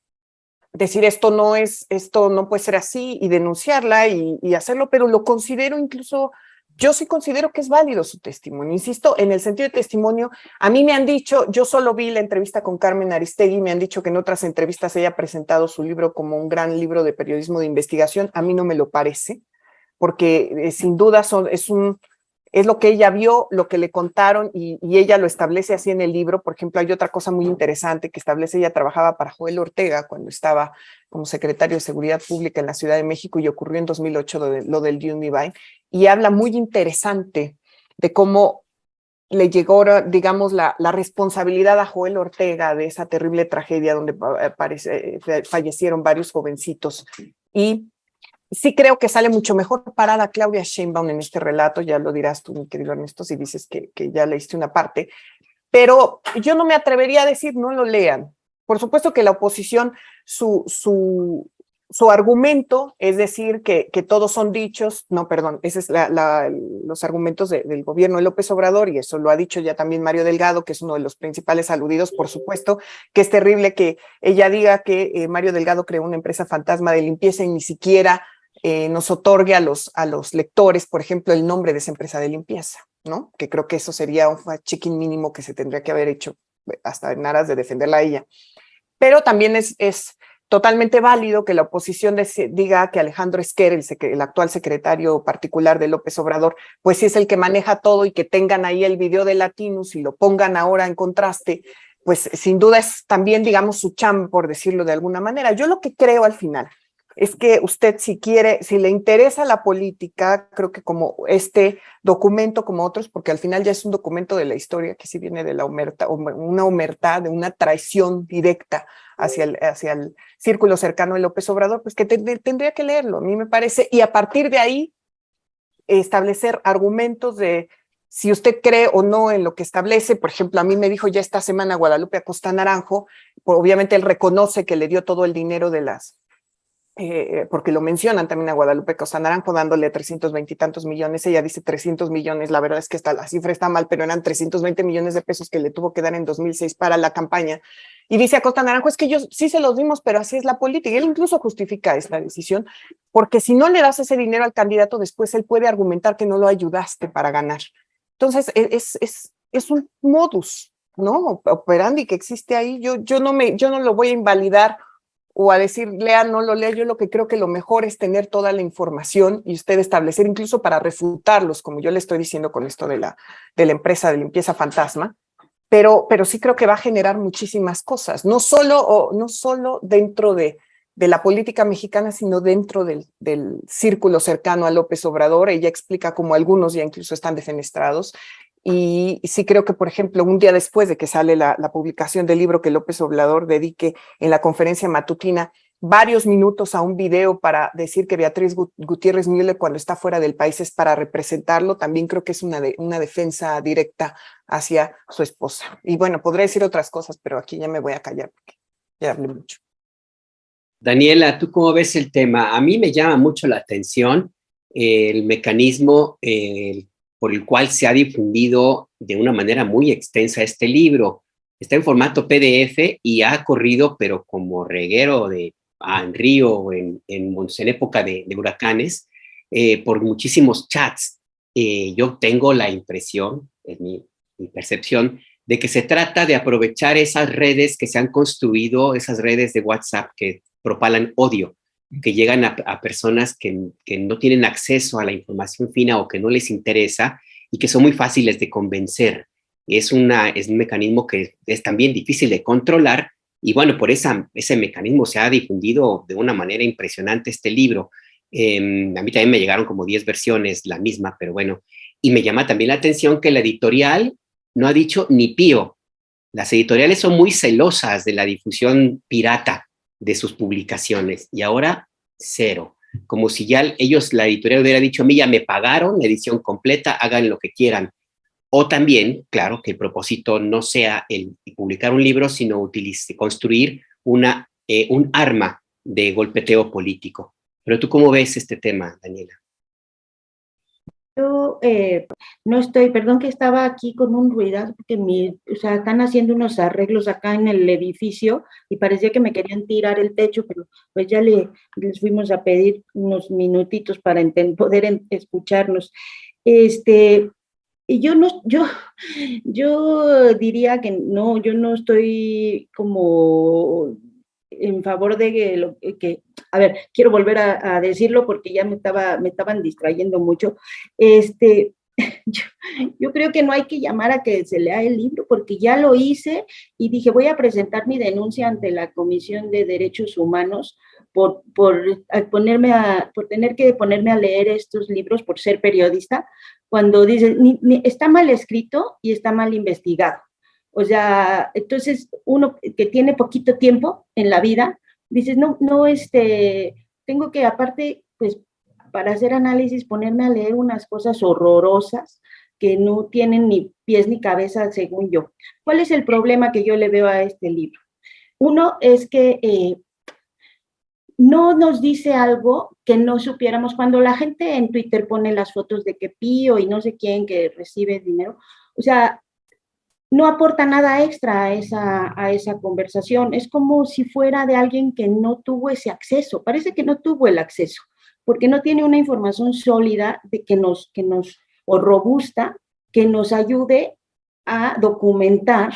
decir esto no puede ser así y denunciarla y hacerlo, pero lo considero incluso, yo sí considero que es válido su testimonio. Insisto, en el sentido de testimonio, a mí me han dicho, yo solo vi la entrevista con Carmen Aristegui, me han dicho que en otras entrevistas ella ha presentado su libro como un gran libro de periodismo de investigación. A mí no me lo parece, porque sin duda es lo que ella vio, lo que le contaron y ella lo establece así en el libro. Por ejemplo, hay otra cosa muy interesante que establece, ella trabajaba para Joel Ortega cuando estaba como secretario de Seguridad Pública en la Ciudad de México y ocurrió en 2008 lo del Univine, y habla muy interesante de cómo le llegó, digamos, la responsabilidad a Joel Ortega de esa terrible tragedia donde fallecieron varios jovencitos. Y sí creo que sale mucho mejor parada Claudia Sheinbaum en este relato, ya lo dirás tú, mi querido Ernesto, si dices que ya leíste una parte, pero yo no me atrevería a decir no lo lean. Por supuesto que la oposición, su argumento es decir que todos son dichos, no, perdón, ese es los argumentos del gobierno de López Obrador, y eso lo ha dicho ya también Mario Delgado, que es uno de los principales aludidos. Por supuesto que es terrible que ella diga que Mario Delgado creó una empresa fantasma de limpieza y ni siquiera nos otorgue a los lectores, por ejemplo, el nombre de esa empresa de limpieza, ¿no? Que creo que eso sería un fact-checking mínimo que se tendría que haber hecho hasta en aras de defenderla a ella. Pero también es totalmente válido que la oposición diga que Alejandro Esquer, el actual secretario particular de López Obrador, pues sí es el que maneja todo, y que tengan ahí el video de Latinus y lo pongan ahora en contraste, pues sin duda es también, digamos, su chamba, por decirlo de alguna manera. Yo lo que creo al final es que usted, si le interesa la política, creo que como este documento, como otros, porque al final ya es un documento de la historia que sí viene de una omertad, de una traición directa hacia el círculo cercano de López Obrador, pues que tendría que leerlo, a mí me parece, y a partir de ahí establecer argumentos de si usted cree o no en lo que establece. Por ejemplo, a mí me dijo ya esta semana Guadalupe Acosta Naranjo, obviamente él reconoce que le dio todo el dinero de porque lo mencionan también a Guadalupe Acosta Naranjo, dándole 320 y tantos millones. Ella dice 300 millones, la verdad es que la cifra está mal, pero eran 320 millones de pesos que le tuvo que dar en 2006 para la campaña. Y dice Acosta Naranjo, es que ellos sí se los dimos, pero así es la política. Y él incluso justifica esta decisión, porque si no le das ese dinero al candidato, después él puede argumentar que no lo ayudaste para ganar. Entonces, es un modus, ¿no? Operandi que existe ahí. Yo no lo voy a invalidar o a decir lea, no lo lea. Yo lo que creo que lo mejor es tener toda la información y usted establecer, incluso para refutarlos, como yo le estoy diciendo con esto de la empresa de limpieza fantasma, pero sí creo que va a generar muchísimas cosas, no solo dentro de la política mexicana, sino dentro del círculo cercano a López Obrador. Ella explica cómo algunos ya incluso están defenestrados. Y sí creo que, por ejemplo, un día después de que sale la publicación del libro, que López Obrador dedique en la conferencia matutina varios minutos a un video para decir que Beatriz Gutiérrez Müller, cuando está fuera del país, es para representarlo, también creo que es una defensa directa hacia su esposa. Y bueno, podría decir otras cosas, pero aquí ya me voy a callar porque ya hablé mucho. Daniela, ¿tú cómo ves el tema? A mí me llama mucho la atención el mecanismo por el cual se ha difundido de una manera muy extensa este libro. Está en formato PDF y ha corrido, pero como reguero en río, en época de huracanes, por muchísimos chats. Yo tengo la impresión, es mi percepción, de que se trata de aprovechar esas redes que se han construido, esas redes de WhatsApp que propalan odio, que llegan a personas que no tienen acceso a la información fina o que no les interesa y que son muy fáciles de convencer. Es un mecanismo que es también difícil de controlar y bueno, por ese mecanismo se ha difundido de una manera impresionante este libro. A mí también me llegaron como 10 versiones, la misma, pero bueno. Y me llama también la atención que la editorial no ha dicho ni pío. Las editoriales son muy celosas de la difusión pirata de sus publicaciones y ahora cero, como si ya la editorial hubiera dicho, a mí ya me pagaron la edición completa, hagan lo que quieran. O también, claro, que el propósito no sea el publicar un libro, sino construir un arma de golpeteo político. Pero tú, ¿cómo ves este tema, Daniela? Yo no estoy, perdón que estaba aquí con un ruidazo, porque o sea, están haciendo unos arreglos acá en el edificio y parecía que me querían tirar el techo, pero pues ya les fuimos a pedir unos minutitos para poder escucharnos. Y yo diría que no, yo no estoy como en favor de a ver, quiero volver a decirlo porque ya me estaban distrayendo mucho. Yo, yo creo que no hay que llamar a que se lea el libro porque ya lo hice y dije, voy a presentar mi denuncia ante la Comisión de Derechos Humanos por tener que ponerme a leer estos libros por ser periodista, cuando dicen, está mal escrito y está mal investigado. O sea, entonces uno que tiene poquito tiempo en la vida, dices, no, tengo que aparte, pues, para hacer análisis, ponerme a leer unas cosas horrorosas que no tienen ni pies ni cabeza, según yo. ¿Cuál es el problema que yo le veo a este libro? Uno es que no nos dice algo que no supiéramos. Cuando la gente en Twitter pone las fotos de que Pío y no sé quién que recibe dinero, o sea, no aporta nada extra a esa conversación. Es como si fuera de alguien que no tuvo ese acceso. Parece que no tuvo el acceso, porque no tiene una información sólida o robusta, que nos ayude a documentar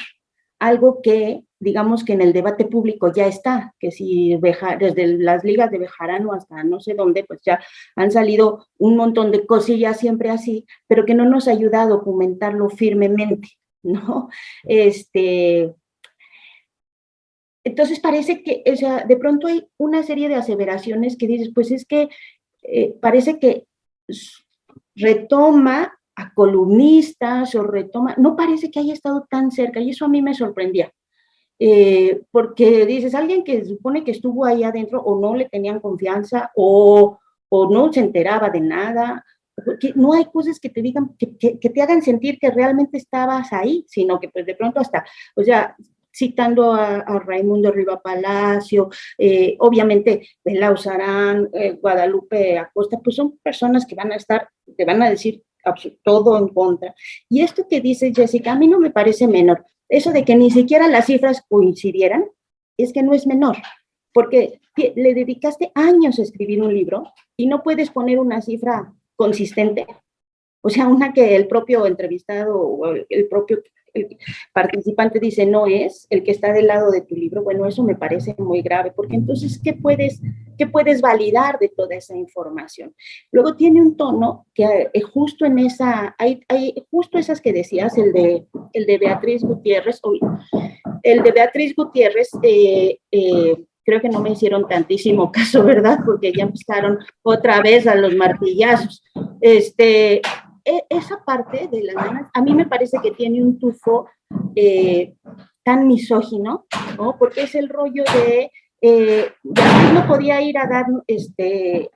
algo que, digamos que en el debate público ya está, que si desde las ligas de Bejarano hasta no sé dónde, pues ya han salido un montón de cosillas siempre así, pero que no nos ayuda a documentarlo firmemente, ¿no? Entonces parece que, o sea, de pronto hay una serie de aseveraciones que dices, pues es que parece que retoma a columnistas o retoma, no parece que haya estado tan cerca y eso a mí me sorprendía. Porque dices, alguien que supone que estuvo ahí adentro o no le tenían confianza o no se enteraba de nada, porque no hay cosas que te digan, que te hagan sentir que realmente estabas ahí, sino que pues de pronto hasta, o sea, citando a Raimundo Riva Palacio, obviamente Bela Usarán, Guadalupe Acosta, pues son personas que van a estar, te van a decir todo en contra. Y esto que dice Jessica, a mí no me parece menor. Eso de que ni siquiera las cifras coincidieran, es que no es menor, porque le dedicaste años a escribir un libro y no puedes poner una cifra consistente, o sea, una que el propio entrevistado o el propio participante dice no es el que está del lado de tu libro. Bueno, eso me parece muy grave, porque entonces, ¿qué puedes validar de toda esa información? Luego tiene un tono que justo en esa, hay justo esas que decías, el de Beatriz Gutiérrez, creo que no me hicieron tantísimo caso, ¿verdad? Porque ya empezaron otra vez a los martillazos. Esa parte de las nanas, a mí me parece que tiene un tufo tan misógino, ¿no? Porque es el rollo de no podía ir a dar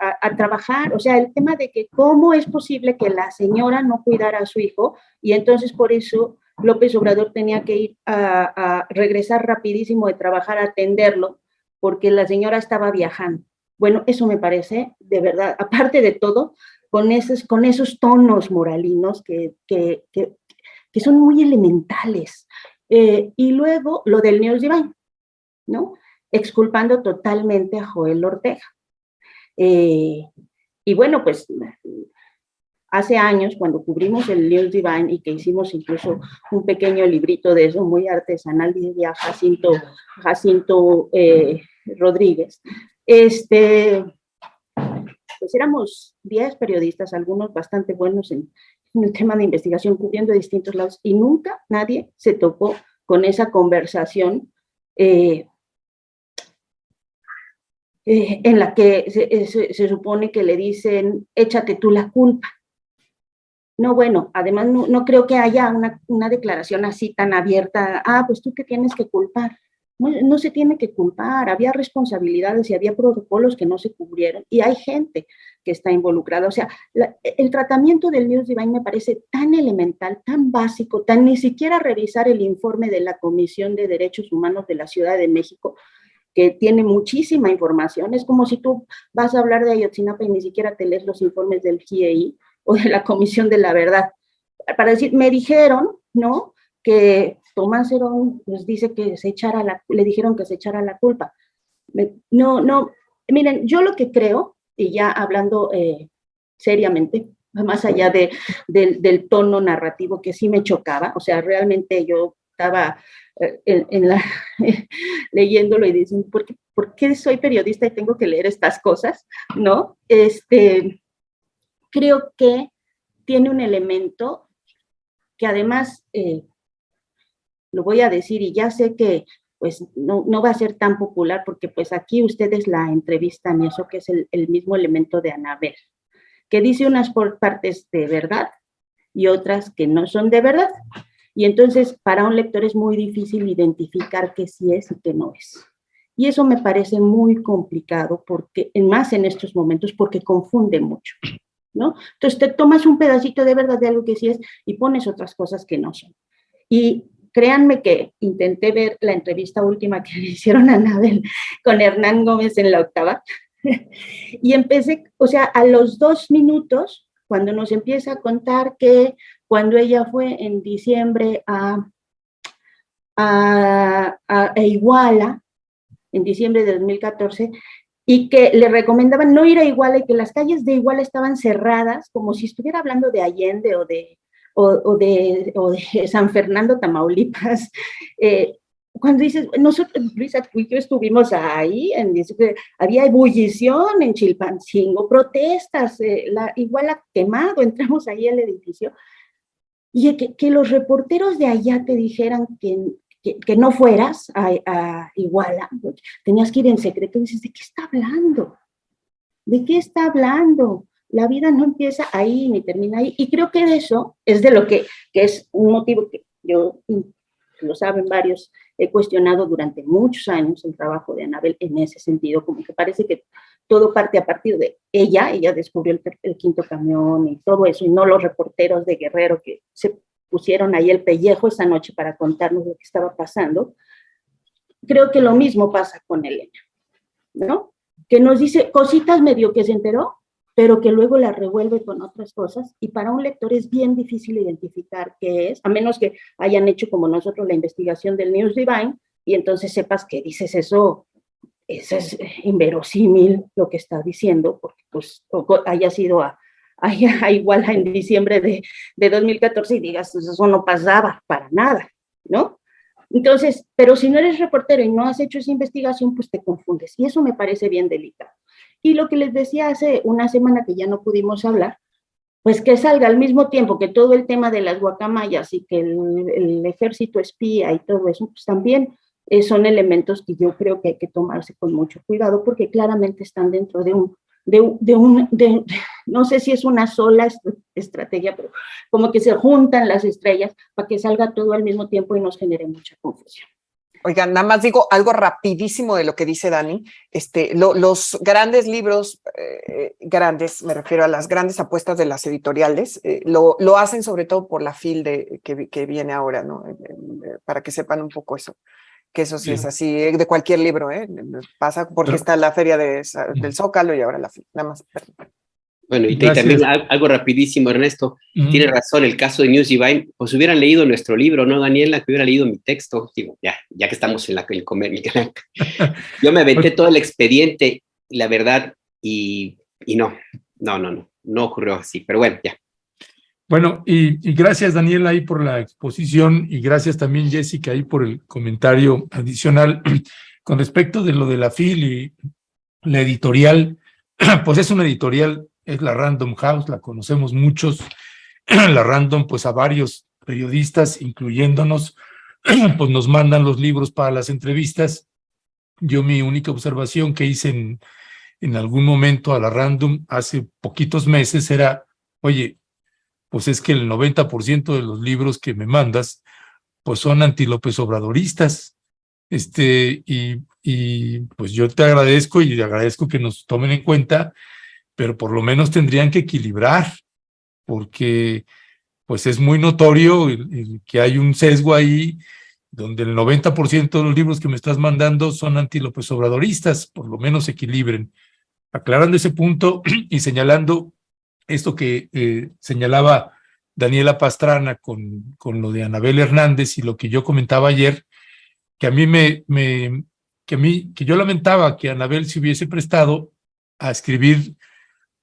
a trabajar, o sea, el tema de que cómo es posible que la señora no cuidara a su hijo y entonces por eso López Obrador tenía que ir a regresar rapidísimo de trabajar a atenderlo porque la señora estaba viajando. Bueno, eso me parece, de verdad, aparte de todo, con esos tonos moralinos que son muy elementales. Y luego lo del News Divine, ¿no? Exculpando totalmente a Joel Ortega. Y bueno, pues hace años, cuando cubrimos el News Divine y que hicimos incluso un pequeño librito de eso, muy artesanal, diría Jacinto Rodríguez, pues éramos 10 periodistas, algunos bastante buenos en el tema de investigación, cubriendo distintos lados, y nunca nadie se topó con esa conversación en la que se supone que le dicen, échate tú la culpa. No, bueno, además no creo que haya una declaración así tan abierta, pues tú qué tienes que culpar. No se tiene que culpar, había responsabilidades y había protocolos que no se cubrieron y hay gente que está involucrada. O sea, el tratamiento del News Divine me parece tan elemental, tan básico, tan ni siquiera revisar el informe de la Comisión de Derechos Humanos de la Ciudad de México, que tiene muchísima información. Es como si tú vas a hablar de Ayotzinapa y ni siquiera te lees los informes del GIEI, o de la Comisión de la Verdad, para decir, me dijeron, ¿no?, que Tomás Herón nos dice que le dijeron que se echara la culpa. No, miren, yo lo que creo, y ya hablando seriamente, más allá del tono narrativo que sí me chocaba, o sea, realmente yo estaba leyéndolo y diciendo, ¿por qué soy periodista y tengo que leer estas cosas? ¿No? Creo que tiene un elemento que además, lo voy a decir, y ya sé que pues no va a ser tan popular, porque pues aquí ustedes la entrevistan y eso, que es el mismo elemento de Anabel, que dice unas partes de verdad y otras que no son de verdad. Y entonces para un lector es muy difícil identificar qué sí es y qué no es. Y eso me parece muy complicado, porque más en estos momentos, porque confunde mucho, ¿no? Entonces te tomas un pedacito de verdad de algo que sí es y pones otras cosas que no son. Y créanme que intenté ver la entrevista última que le hicieron a Anabel con Hernán Gómez en La Octava, y empecé, o sea, a los 2 minutos, cuando nos empieza a contar que cuando ella fue en diciembre a Iguala, en diciembre de 2014, y que le recomendaban no ir a Iguala y que las calles de Iguala estaban cerradas, como si estuviera hablando de Allende o de San Fernando, Tamaulipas. Cuando dices, nosotros, Luisa, tú y yo estuvimos ahí, había ebullición en Chilpancingo, protestas, Iguala quemado, entramos ahí al edificio, y que los reporteros de allá te dijeran que no fueras a Iguala, tenías que ir en secreto, y dices, ¿de qué está hablando? ¿De qué está hablando? La vida no empieza ahí ni termina ahí, y creo que eso es de lo que es un motivo que yo, lo saben varios, he cuestionado durante muchos años el trabajo de Anabel en ese sentido, como que parece que todo parte a partir de ella descubrió el quinto camión y todo eso, y no los reporteros de Guerrero que se pusieron ahí el pellejo esa noche para contarnos lo que estaba pasando. Creo que lo mismo pasa con Elena, ¿no? Que nos dice cositas medio que se enteró, pero que luego la revuelve con otras cosas, y para un lector es bien difícil identificar qué es, a menos que hayan hecho como nosotros la investigación del News Divine, y entonces sepas que dices eso es inverosímil lo que está diciendo, porque pues haya sido a Iguala en diciembre de 2014 y digas, pues eso no pasaba para nada, ¿no? Entonces, pero si no eres reportero y no has hecho esa investigación, pues te confundes, y eso me parece bien delicado. Y lo que les decía hace una semana que ya no pudimos hablar, pues que salga al mismo tiempo que todo el tema de las guacamayas y que el ejército espía y todo eso, pues también son elementos que yo creo que hay que tomarse con mucho cuidado, porque claramente están dentro de no sé si es una sola estrategia, pero como que se juntan las estrellas para que salga todo al mismo tiempo y nos genere mucha confusión. Oigan, nada más digo algo rapidísimo de lo que dice Dani. Los grandes libros, grandes, me refiero a las grandes apuestas de las editoriales, lo hacen sobre todo por la FIL que viene ahora, ¿no? Para que sepan un poco eso, que eso sí es así, de cualquier libro, pasa porque está la feria del Zócalo y ahora la FIL, nada más. Bueno, y también algo rapidísimo, Ernesto. Tiene razón, el caso de News Divine, pues hubieran leído nuestro libro, ¿no, Daniela? Que hubiera leído mi texto, digo, ya que estamos en el comer. Yo me aventé todo el expediente, la verdad, y no ocurrió así, pero bueno, ya. Bueno, y gracias, Daniela, ahí por la exposición, y gracias también, Jessica, ahí por el comentario adicional con respecto de lo de la FIL y la editorial. Pues es una editorial, es la Random House, la conocemos muchos, la Random, pues a varios periodistas, incluyéndonos, pues nos mandan los libros para las entrevistas. Yo mi única observación que hice en algún momento a la Random hace poquitos meses era, oye, pues es que el 90% de los libros que me mandas, pues son anti-López Obradoristas. Y pues yo te agradezco y agradezco que nos tomen en cuenta, pero por lo menos tendrían que equilibrar, porque pues es muy notorio que hay un sesgo ahí donde el 90% de los libros que me estás mandando son anti-López Obradoristas, por lo menos equilibren. Aclarando ese punto y señalando esto que señalaba Daniela Pastrana con lo de Anabel Hernández y lo que yo comentaba ayer, que a mí que yo lamentaba que Anabel se hubiese prestado a escribir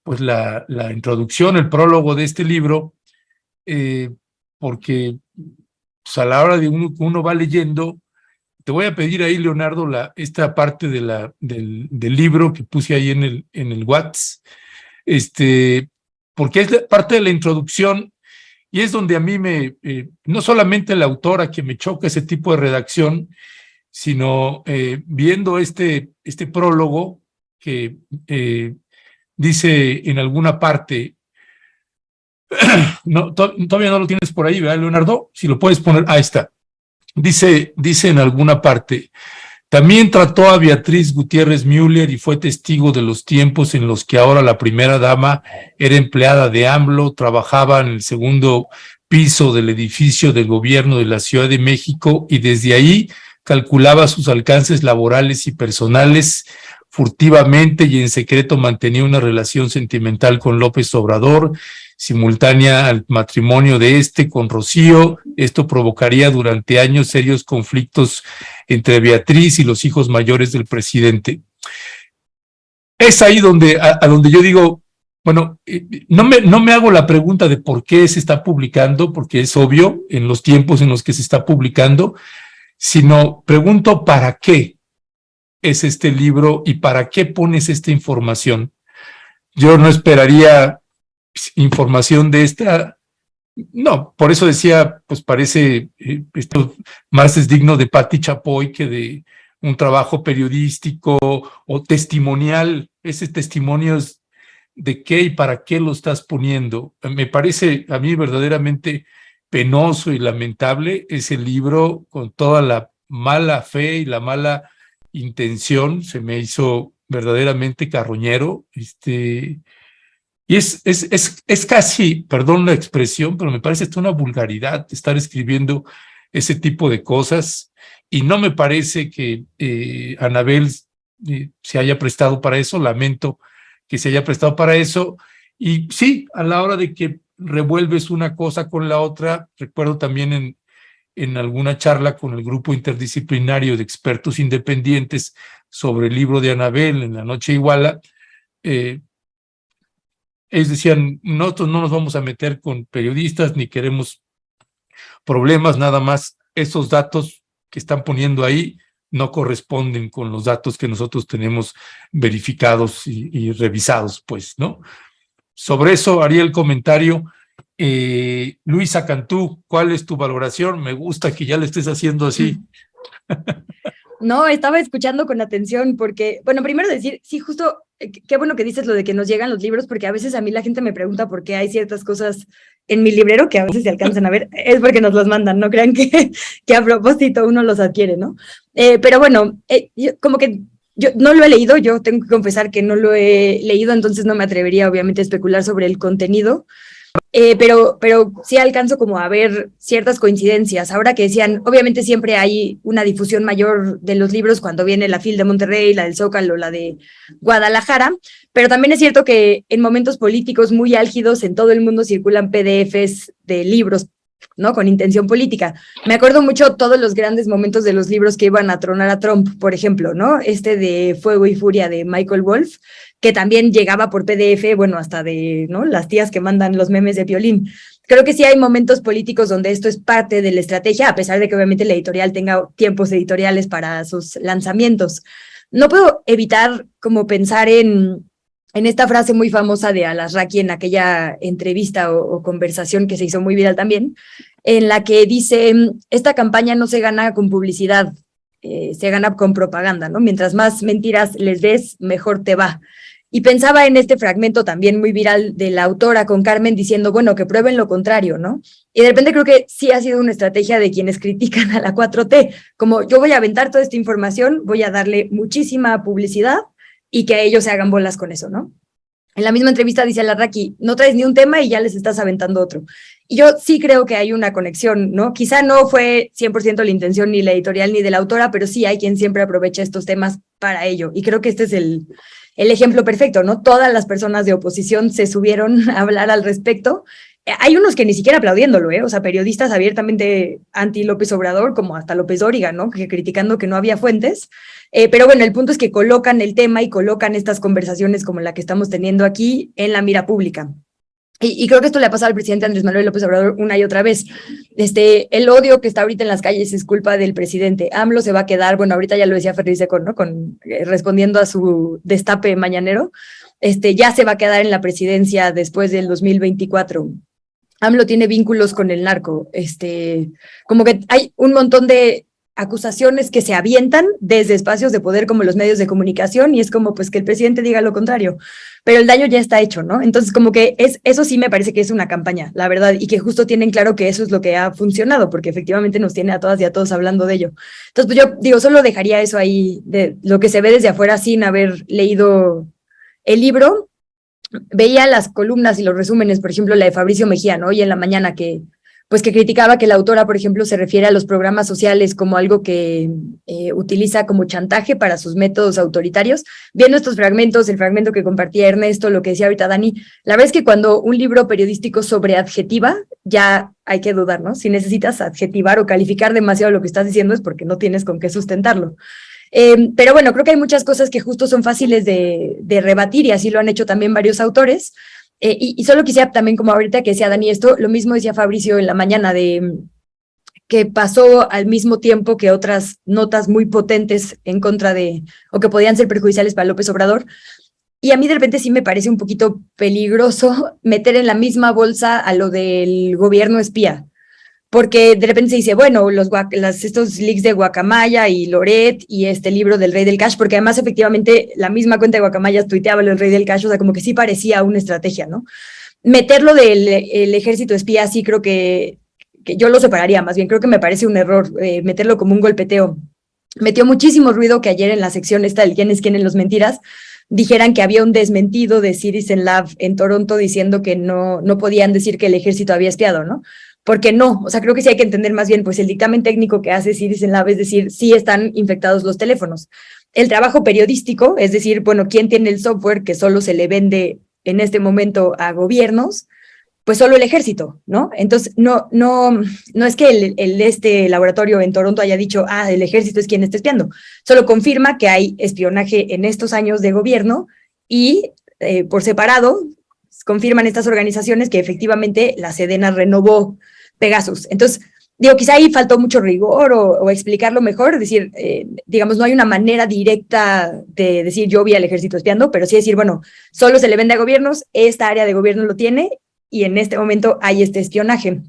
pues la introducción, el prólogo de este libro, porque pues, a la hora de uno va leyendo, te voy a pedir ahí, Leonardo, esta parte del libro que puse ahí en el WhatsApp, porque es parte de la introducción y es donde a mí no solamente la autora que me choca ese tipo de redacción, sino viendo este prólogo que dice en alguna parte, no, todavía no lo tienes por ahí, ¿verdad, Leonardo? Si lo puedes poner, ahí está. Dice en alguna parte, también trató a Beatriz Gutiérrez Müller y fue testigo de los tiempos en los que ahora la primera dama era empleada de AMLO, trabajaba en el segundo piso del edificio del gobierno de la Ciudad de México y desde ahí calculaba sus alcances laborales y personales. Furtivamente y en secreto mantenía una relación sentimental con López Obrador, simultánea al matrimonio de con Rocío. Esto provocaría durante años serios conflictos entre Beatriz y los hijos mayores del presidente. Es ahí donde yo digo, bueno, no me hago la pregunta de por qué se está publicando, porque es obvio en los tiempos en los que se está publicando, sino pregunto para qué es este libro y para qué pones esta información. Yo no esperaría información de esta, no, por eso decía, pues parece, esto más es digno de Patti Chapoy que de un trabajo periodístico o testimonial. Ese testimonio es de qué y para qué lo estás poniendo. Me parece a mí verdaderamente penoso y lamentable ese libro, con toda la mala fe y la mala intención. Se me hizo verdaderamente carroñero, y es casi, perdón la expresión, pero me parece esto una vulgaridad estar escribiendo ese tipo de cosas, y no me parece que Anabel se haya prestado para eso. Lamento que se haya prestado para eso, y sí, a la hora de que revuelves una cosa con la otra, recuerdo también en alguna charla con el grupo interdisciplinario de expertos independientes sobre el libro de Anabel en la Noche Iguala, ellos decían, nosotros no nos vamos a meter con periodistas ni queremos problemas, nada más esos datos que están poniendo ahí no corresponden con los datos que nosotros tenemos verificados y revisados, pues, ¿no? Sobre eso haría el comentario. Luisa Cantú, ¿cuál es tu valoración? Me gusta que ya le estés haciendo así. No, estaba escuchando con atención porque, bueno, primero decir, sí, justo, qué bueno que dices lo de que nos llegan los libros, porque a veces a mí la gente me pregunta por qué hay ciertas cosas en mi librero que a veces se alcanzan a ver, es porque nos los mandan, no crean que a propósito uno los adquiere, ¿no? Pero bueno, como que yo no lo he leído, yo tengo que confesar que no lo he leído, entonces no me atrevería obviamente a especular sobre el contenido. Pero sí alcanzo como a ver ciertas coincidencias. Ahora que decían, obviamente siempre hay una difusión mayor de los libros cuando viene la FIL de Monterrey, la del Zócalo, la de Guadalajara, pero también es cierto que en momentos políticos muy álgidos en todo el mundo circulan PDFs de libros, ¿no? Con intención política. Me acuerdo mucho todos los grandes momentos de los libros que iban a tronar a Trump, por ejemplo, ¿no? De Fuego y Furia de Michael Wolff, que también llegaba por PDF, bueno, hasta de, ¿no?, las tías que mandan los memes de Piolín. Creo que sí hay momentos políticos donde esto es parte de la estrategia, a pesar de que obviamente la editorial tenga tiempos editoriales para sus lanzamientos. No puedo evitar como pensar en esta frase muy famosa de Alasraqui en aquella entrevista o conversación que se hizo muy viral también, en la que dice, esta campaña no se gana con publicidad, se gana con propaganda, ¿no? Mientras más mentiras les des, mejor te va. Y pensaba en este fragmento también muy viral de la autora con Carmen diciendo, bueno, que prueben lo contrario, ¿no? Y de repente creo que sí ha sido una estrategia de quienes critican a la 4T, como yo voy a aventar toda esta información, voy a darle muchísima publicidad y que ellos se hagan bolas con eso, ¿no? En la misma entrevista dice Alasraqui, no traes ni un tema y ya les estás aventando otro. Y yo sí creo que hay una conexión, ¿no? Quizá no fue 100% la intención ni la editorial ni de la autora, pero sí hay quien siempre aprovecha estos temas para ello. Y creo que este es el ejemplo perfecto, ¿no? Todas las personas de oposición se subieron a hablar al respecto. Hay unos que ni siquiera aplaudiéndolo, ¿eh? O sea, periodistas abiertamente anti López Obrador, como hasta López Dóriga, ¿no? Que criticando que no había fuentes. Pero bueno, el punto es que colocan el tema y colocan estas conversaciones como la que estamos teniendo aquí en la mira pública. Y creo que esto le ha pasado al presidente Andrés Manuel López Obrador una y otra vez. El odio que está ahorita en las calles es culpa del presidente. AMLO se va a quedar, bueno, ahorita ya lo decía Ferri Seco, ¿no? Respondiendo a su destape mañanero, ya se va a quedar en la presidencia después del 2024. AMLO tiene vínculos con el narco. Como que hay un montón de acusaciones que se avientan desde espacios de poder como los medios de comunicación y es como pues que el presidente diga lo contrario, pero el daño ya está hecho, ¿no? Entonces como que eso sí me parece que es una campaña, la verdad, y que justo tienen claro que eso es lo que ha funcionado, porque efectivamente nos tiene a todas y a todos hablando de ello. Entonces pues yo digo, solo dejaría eso ahí de lo que se ve desde afuera sin haber leído el libro. Veía las columnas y los resúmenes, por ejemplo, la de Fabricio Mejía, ¿no? Hoy en la mañana que criticaba que la autora, por ejemplo, se refiere a los programas sociales como algo que utiliza como chantaje para sus métodos autoritarios. Viendo estos fragmentos, el fragmento que compartía Ernesto, lo que decía ahorita Dani, la verdad es que cuando un libro periodístico sobreadjetiva, ya hay que dudar, ¿no? Si necesitas adjetivar o calificar demasiado lo que estás diciendo es porque no tienes con qué sustentarlo. Pero bueno, creo que hay muchas cosas que justo son fáciles de rebatir y así lo han hecho también varios autores. Y solo quisiera también, como ahorita que decía Dani esto, lo mismo decía Fabricio en la mañana de que pasó al mismo tiempo que otras notas muy potentes en contra de, o que podían ser perjudiciales para López Obrador. Y a mí de repente sí me parece un poquito peligroso meter en la misma bolsa a lo del gobierno espía. Porque de repente se dice, bueno, estos leaks de Guacamaya y Loret y este libro del Rey del Cash, porque además efectivamente la misma cuenta de Guacamaya tuiteaba el Rey del Cash, o sea, como que sí parecía una estrategia, ¿no? Meterlo del ejército espía, sí creo que yo lo separaría, más bien creo que me parece un error meterlo como un golpeteo. Metió muchísimo ruido que ayer en la sección esta del quién es quién en los mentiras, dijeran que había un desmentido de Citizen Lab en Toronto diciendo que no podían decir que el ejército había espiado, ¿no? Porque no, o sea, creo que sí hay que entender más bien, pues el dictamen técnico que hace Citizen Lab es decir, sí están infectados los teléfonos. El trabajo periodístico, es decir, bueno, ¿quién tiene el software que solo se le vende en este momento a gobiernos? Pues solo el ejército, ¿no? Entonces, no es que este laboratorio en Toronto haya dicho, el ejército es quien está espiando, solo confirma que hay espionaje en estos años de gobierno y por separado confirman estas organizaciones que efectivamente la Sedena renovó Pegasus. Entonces, digo, quizá ahí faltó mucho rigor o explicarlo mejor, es decir, digamos, no hay una manera directa de decir yo vi al ejército espiando, pero sí decir, bueno, solo se le vende a gobiernos, esta área de gobierno lo tiene y en este momento hay este espionaje.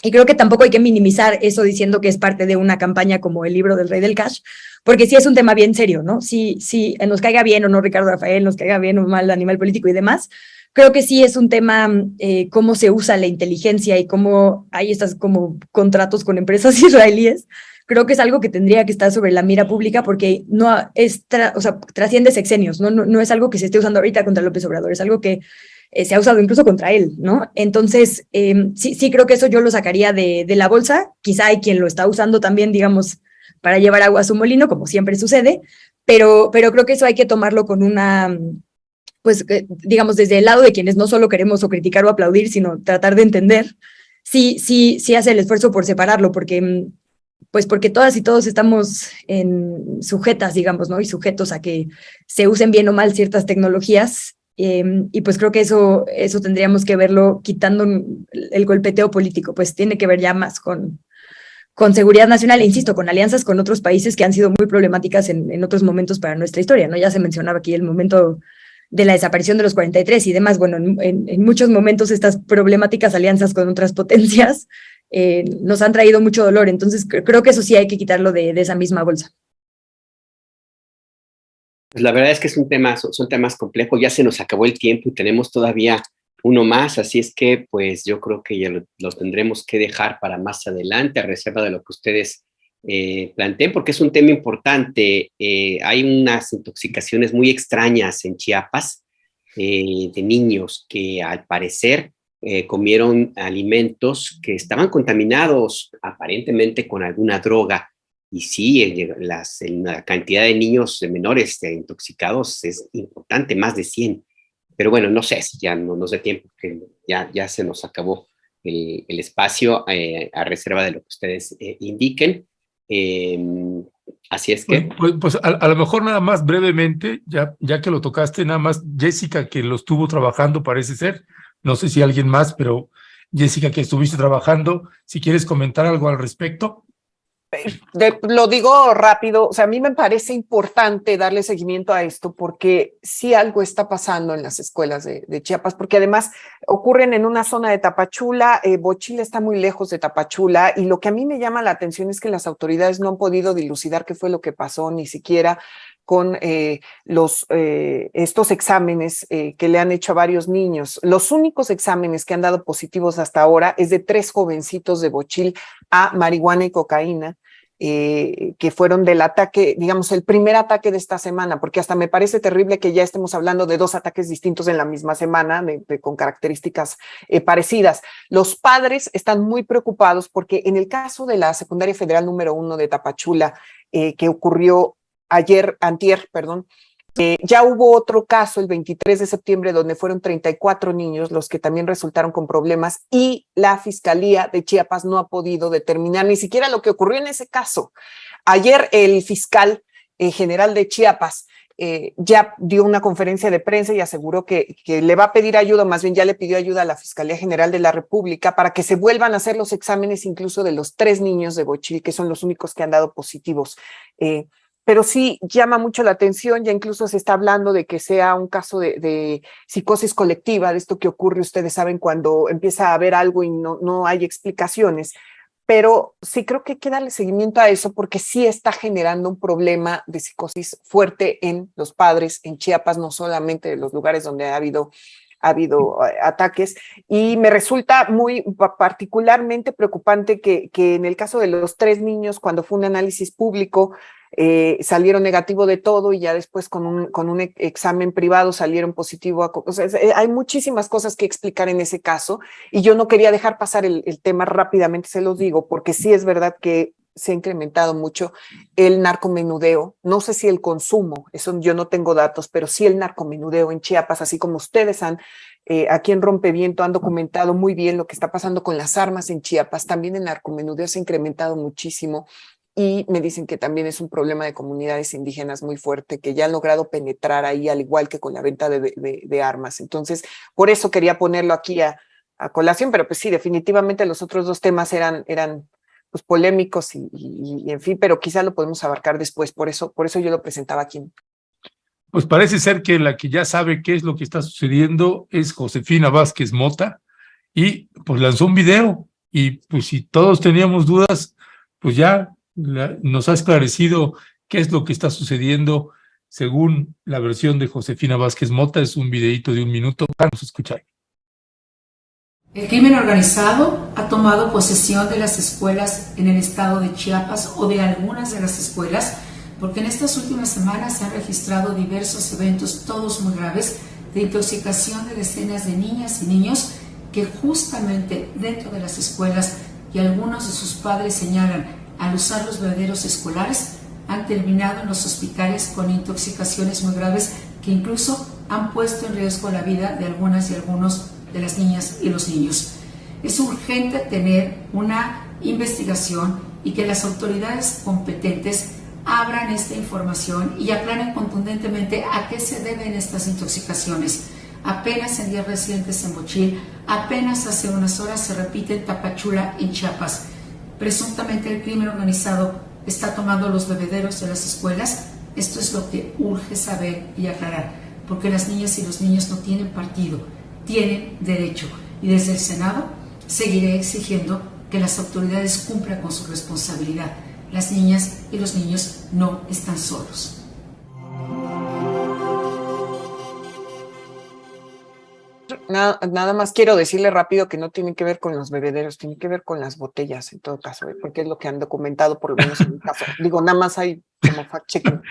Y creo que tampoco hay que minimizar eso diciendo que es parte de una campaña como el libro del Rey del Cash, porque sí es un tema bien serio, ¿no? Sí, nos caiga bien o no Ricardo Rafael, nos caiga bien o mal Animal Político y demás, creo que sí es un tema cómo se usa la inteligencia y cómo hay estas como contratos con empresas israelíes. Creo que es algo que tendría que estar sobre la mira pública porque no es, o sea, trasciende sexenios, no es algo que se esté usando ahorita contra López Obrador, es algo que se ha usado incluso contra él, ¿no? Entonces, sí creo que eso yo lo sacaría de la bolsa, quizá hay quien lo está usando también, digamos, para llevar agua a su molino, como siempre sucede, pero creo que eso hay que tomarlo con una, pues, digamos, desde el lado de quienes no solo queremos o criticar o aplaudir, sino tratar de entender, sí hace el esfuerzo por separarlo, porque todas y todos estamos sujetas, digamos, ¿no? Y sujetos a que se usen bien o mal ciertas tecnologías, y pues creo que eso tendríamos que verlo quitando el golpeteo político, pues tiene que ver ya más con seguridad nacional, e insisto, con alianzas con otros países que han sido muy problemáticas en otros momentos para nuestra historia, ¿no? Ya se mencionaba aquí el momento de la desaparición de los 43 y demás, bueno, en muchos momentos estas problemáticas alianzas con otras potencias nos han traído mucho dolor, entonces creo que eso sí hay que quitarlo de esa misma bolsa. Pues la verdad es que son temas complejos, ya se nos acabó el tiempo y tenemos todavía uno más, así es que pues yo creo que ya los tendremos que dejar para más adelante, a reserva de lo que ustedes planteen, porque es un tema importante. Hay unas intoxicaciones muy extrañas en Chiapas de niños que al parecer comieron alimentos que estaban contaminados aparentemente con alguna droga. y sí, la cantidad de niños menores intoxicados es importante, más de 100. Pero bueno, no sé si ya no nos dé tiempo, que ya se nos acabó el espacio a reserva de lo que ustedes indiquen. Así es que... Pues a lo mejor nada más brevemente, ya que lo tocaste, nada más Jessica, que lo estuvo trabajando, parece ser, no sé si alguien más, pero Jessica, que estuviste trabajando, si quieres comentar algo al respecto. Lo digo rápido, o sea, a mí me parece importante darle seguimiento a esto porque sí algo está pasando en las escuelas de Chiapas, porque además ocurren en una zona de Tapachula, Bochil está muy lejos de Tapachula, y lo que a mí me llama la atención es que las autoridades no han podido dilucidar qué fue lo que pasó, ni siquiera con estos exámenes que le han hecho a varios niños. Los únicos exámenes que han dado positivos hasta ahora es de 3 jovencitos de Bochil a marihuana y cocaína, que fueron del ataque, digamos, el primer ataque de esta semana, porque hasta me parece terrible que ya estemos hablando de 2 ataques distintos en la misma semana, con características parecidas. Los padres están muy preocupados porque en el caso de la secundaria federal número 1 de Tapachula, que ocurrió antier, ya hubo otro caso el 23 de septiembre donde fueron 34 niños los que también resultaron con problemas, y la Fiscalía de Chiapas no ha podido determinar ni siquiera lo que ocurrió en ese caso. Ayer el fiscal general de Chiapas ya dio una conferencia de prensa y aseguró que le va a pedir ayuda, más bien ya le pidió ayuda a la Fiscalía General de la República para que se vuelvan a hacer los exámenes incluso de los 3 niños de Bochil, que son los únicos que han dado positivos. Pero sí llama mucho la atención, ya incluso se está hablando de que sea un caso de psicosis colectiva, de esto que ocurre, ustedes saben, cuando empieza a haber algo y no hay explicaciones, pero sí creo que hay que darle seguimiento a eso porque sí está generando un problema de psicosis fuerte en los padres en Chiapas, no solamente en los lugares donde ha habido ataques, y me resulta muy particularmente preocupante que en el caso de los 3 niños, cuando fue un análisis público, salieron negativo de todo, y ya después con un examen privado salieron positivo. O sea, hay muchísimas cosas que explicar en ese caso, y yo no quería dejar pasar el tema rápidamente, se los digo, porque sí es verdad que se ha incrementado mucho el narcomenudeo. No sé si el consumo, eso yo no tengo datos, pero sí el narcomenudeo en Chiapas, así como ustedes aquí en Rompeviento han documentado muy bien lo que está pasando con las armas en Chiapas. También el narcomenudeo se ha incrementado muchísimo, y me dicen que también es un problema de comunidades indígenas muy fuerte, que ya han logrado penetrar ahí, al igual que con la venta de armas. Entonces, por eso quería ponerlo aquí a colación, pero pues sí, definitivamente los otros 2 temas eran pues polémicos y en fin, pero quizá lo podemos abarcar después, por eso yo lo presentaba aquí. Pues parece ser que la que ya sabe qué es lo que está sucediendo es Josefina Vázquez Mota, y pues lanzó un video, y pues si todos teníamos dudas, pues ya nos ha esclarecido qué es lo que está sucediendo según la versión de Josefina Vázquez Mota. Es un videíto de 1 minuto, vamos a escuchar. El crimen organizado ha tomado posesión de las escuelas en el estado de Chiapas, o de algunas de las escuelas, porque en estas últimas semanas se han registrado diversos eventos, todos muy graves, de intoxicación de decenas de niñas y niños que justamente dentro de las escuelas, y algunos de sus padres señalan, al usar los bebederos escolares, han terminado en los hospitales con intoxicaciones muy graves que incluso han puesto en riesgo la vida de algunas y algunos de las niñas y los niños. Es urgente tener una investigación y que las autoridades competentes abran esta información y aclaren contundentemente a qué se deben estas intoxicaciones. Apenas en días recientes en Bochil, apenas hace unas horas se repite en Tapachula, en Chiapas. Presuntamente el crimen organizado está tomando los bebederos de las escuelas. Esto es lo que urge saber y aclarar, porque las niñas y los niños no tienen partido, tienen derecho, y desde el Senado seguiré exigiendo que las autoridades cumplan con su responsabilidad. Las niñas y los niños no están solos. Nada más quiero decirle rápido que no tiene que ver con los bebederos, tiene que ver con las botellas en todo caso, porque es lo que han documentado, por lo menos en mi caso. Digo, nada más hay como fact-checking.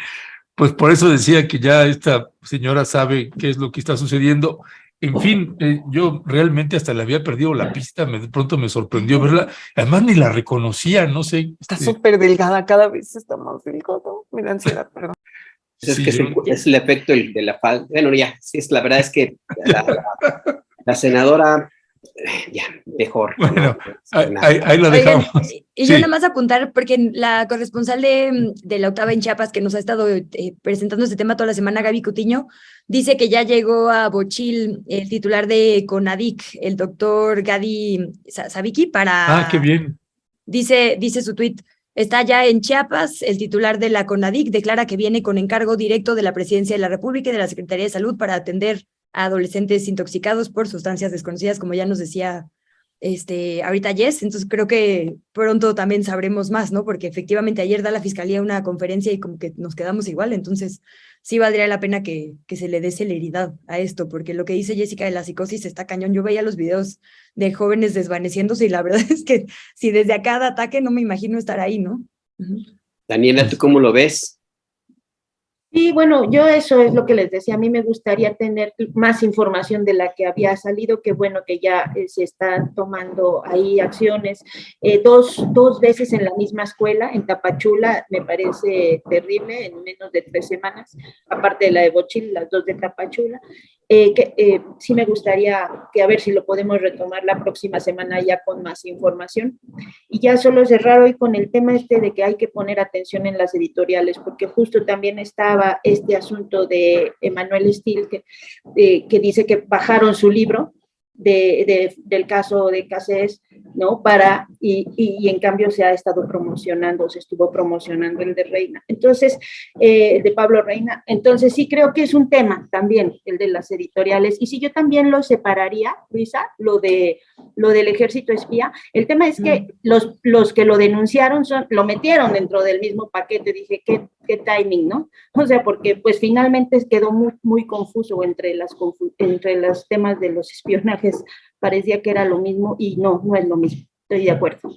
Pues por eso decía que ya esta señora sabe qué es lo que está sucediendo. En fin, yo realmente hasta le había perdido la pista, de pronto me sorprendió verla, además ni la reconocía, no sé. Está súper delgada, cada vez está más delgada. Mira, ansiedad, perdón. Es Sí, que yo- es el efecto de la falda. Bueno, ya, sí, la verdad es que la senadora, ya, mejor. Bueno, ¿no? ahí la Oigan, dejamos. y yo Sí. nada más apuntar, porque la corresponsal de la Octava en Chiapas, que nos ha estado presentando este tema toda la semana, Gaby Cutiño, dice que ya llegó a Bochil el titular de CONADIC, el doctor Gadi Sabiki, Ah, qué bien. dice su tuit, está ya en Chiapas, el titular de la CONADIC declara que viene con encargo directo de la Presidencia de la República y de la Secretaría de Salud para atender a adolescentes intoxicados por sustancias desconocidas, como ya nos decía ahorita Jess. Entonces creo que pronto también sabremos más, ¿no? Porque efectivamente ayer da la Fiscalía una conferencia y como que nos quedamos igual, entonces sí valdría la pena que se le dé celeridad a esto, porque lo que dice Jessica de la psicosis está cañón. Yo veía los videos de jóvenes desvaneciéndose y la verdad es que si desde a cada ataque no me imagino estar ahí, ¿no? Daniela, ¿tú cómo lo ves? Sí, bueno, yo eso es lo que les decía, a mí me gustaría tener más información de la que había salido, que bueno que ya se están tomando ahí acciones, dos veces en la misma escuela, en Tapachula, me parece terrible, en menos de 3 semanas, aparte de la de Bochil, las 2 de Tapachula, sí me gustaría que a ver si lo podemos retomar la próxima semana ya con más información. Y ya solo cerrar hoy con el tema de que hay que poner atención en las editoriales, porque justo también estaba este asunto de Emanuel Steel, que dice que bajaron su libro del caso de Cáceres, ¿no? Y en cambio se estuvo promocionando el de Reina. Entonces, de Pablo Reina. Entonces, sí creo que es un tema también, el de las editoriales. Y sí, yo también lo separaría, Luisa, lo del ejército espía. El tema es que los que lo denunciaron lo metieron dentro del mismo paquete. Dije, qué timing, ¿no? O sea, porque pues finalmente quedó muy, muy confuso entre los temas de los espionajes. Parecía que era lo mismo y no es lo mismo. Estoy de acuerdo.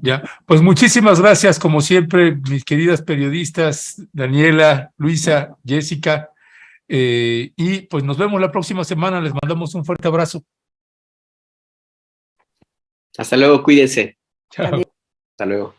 Ya, pues muchísimas gracias, como siempre, mis queridas periodistas, Daniela, Luisa, Jessica, y pues nos vemos la próxima semana. Les mandamos un fuerte abrazo. Hasta luego, cuídense. Chao. Hasta luego.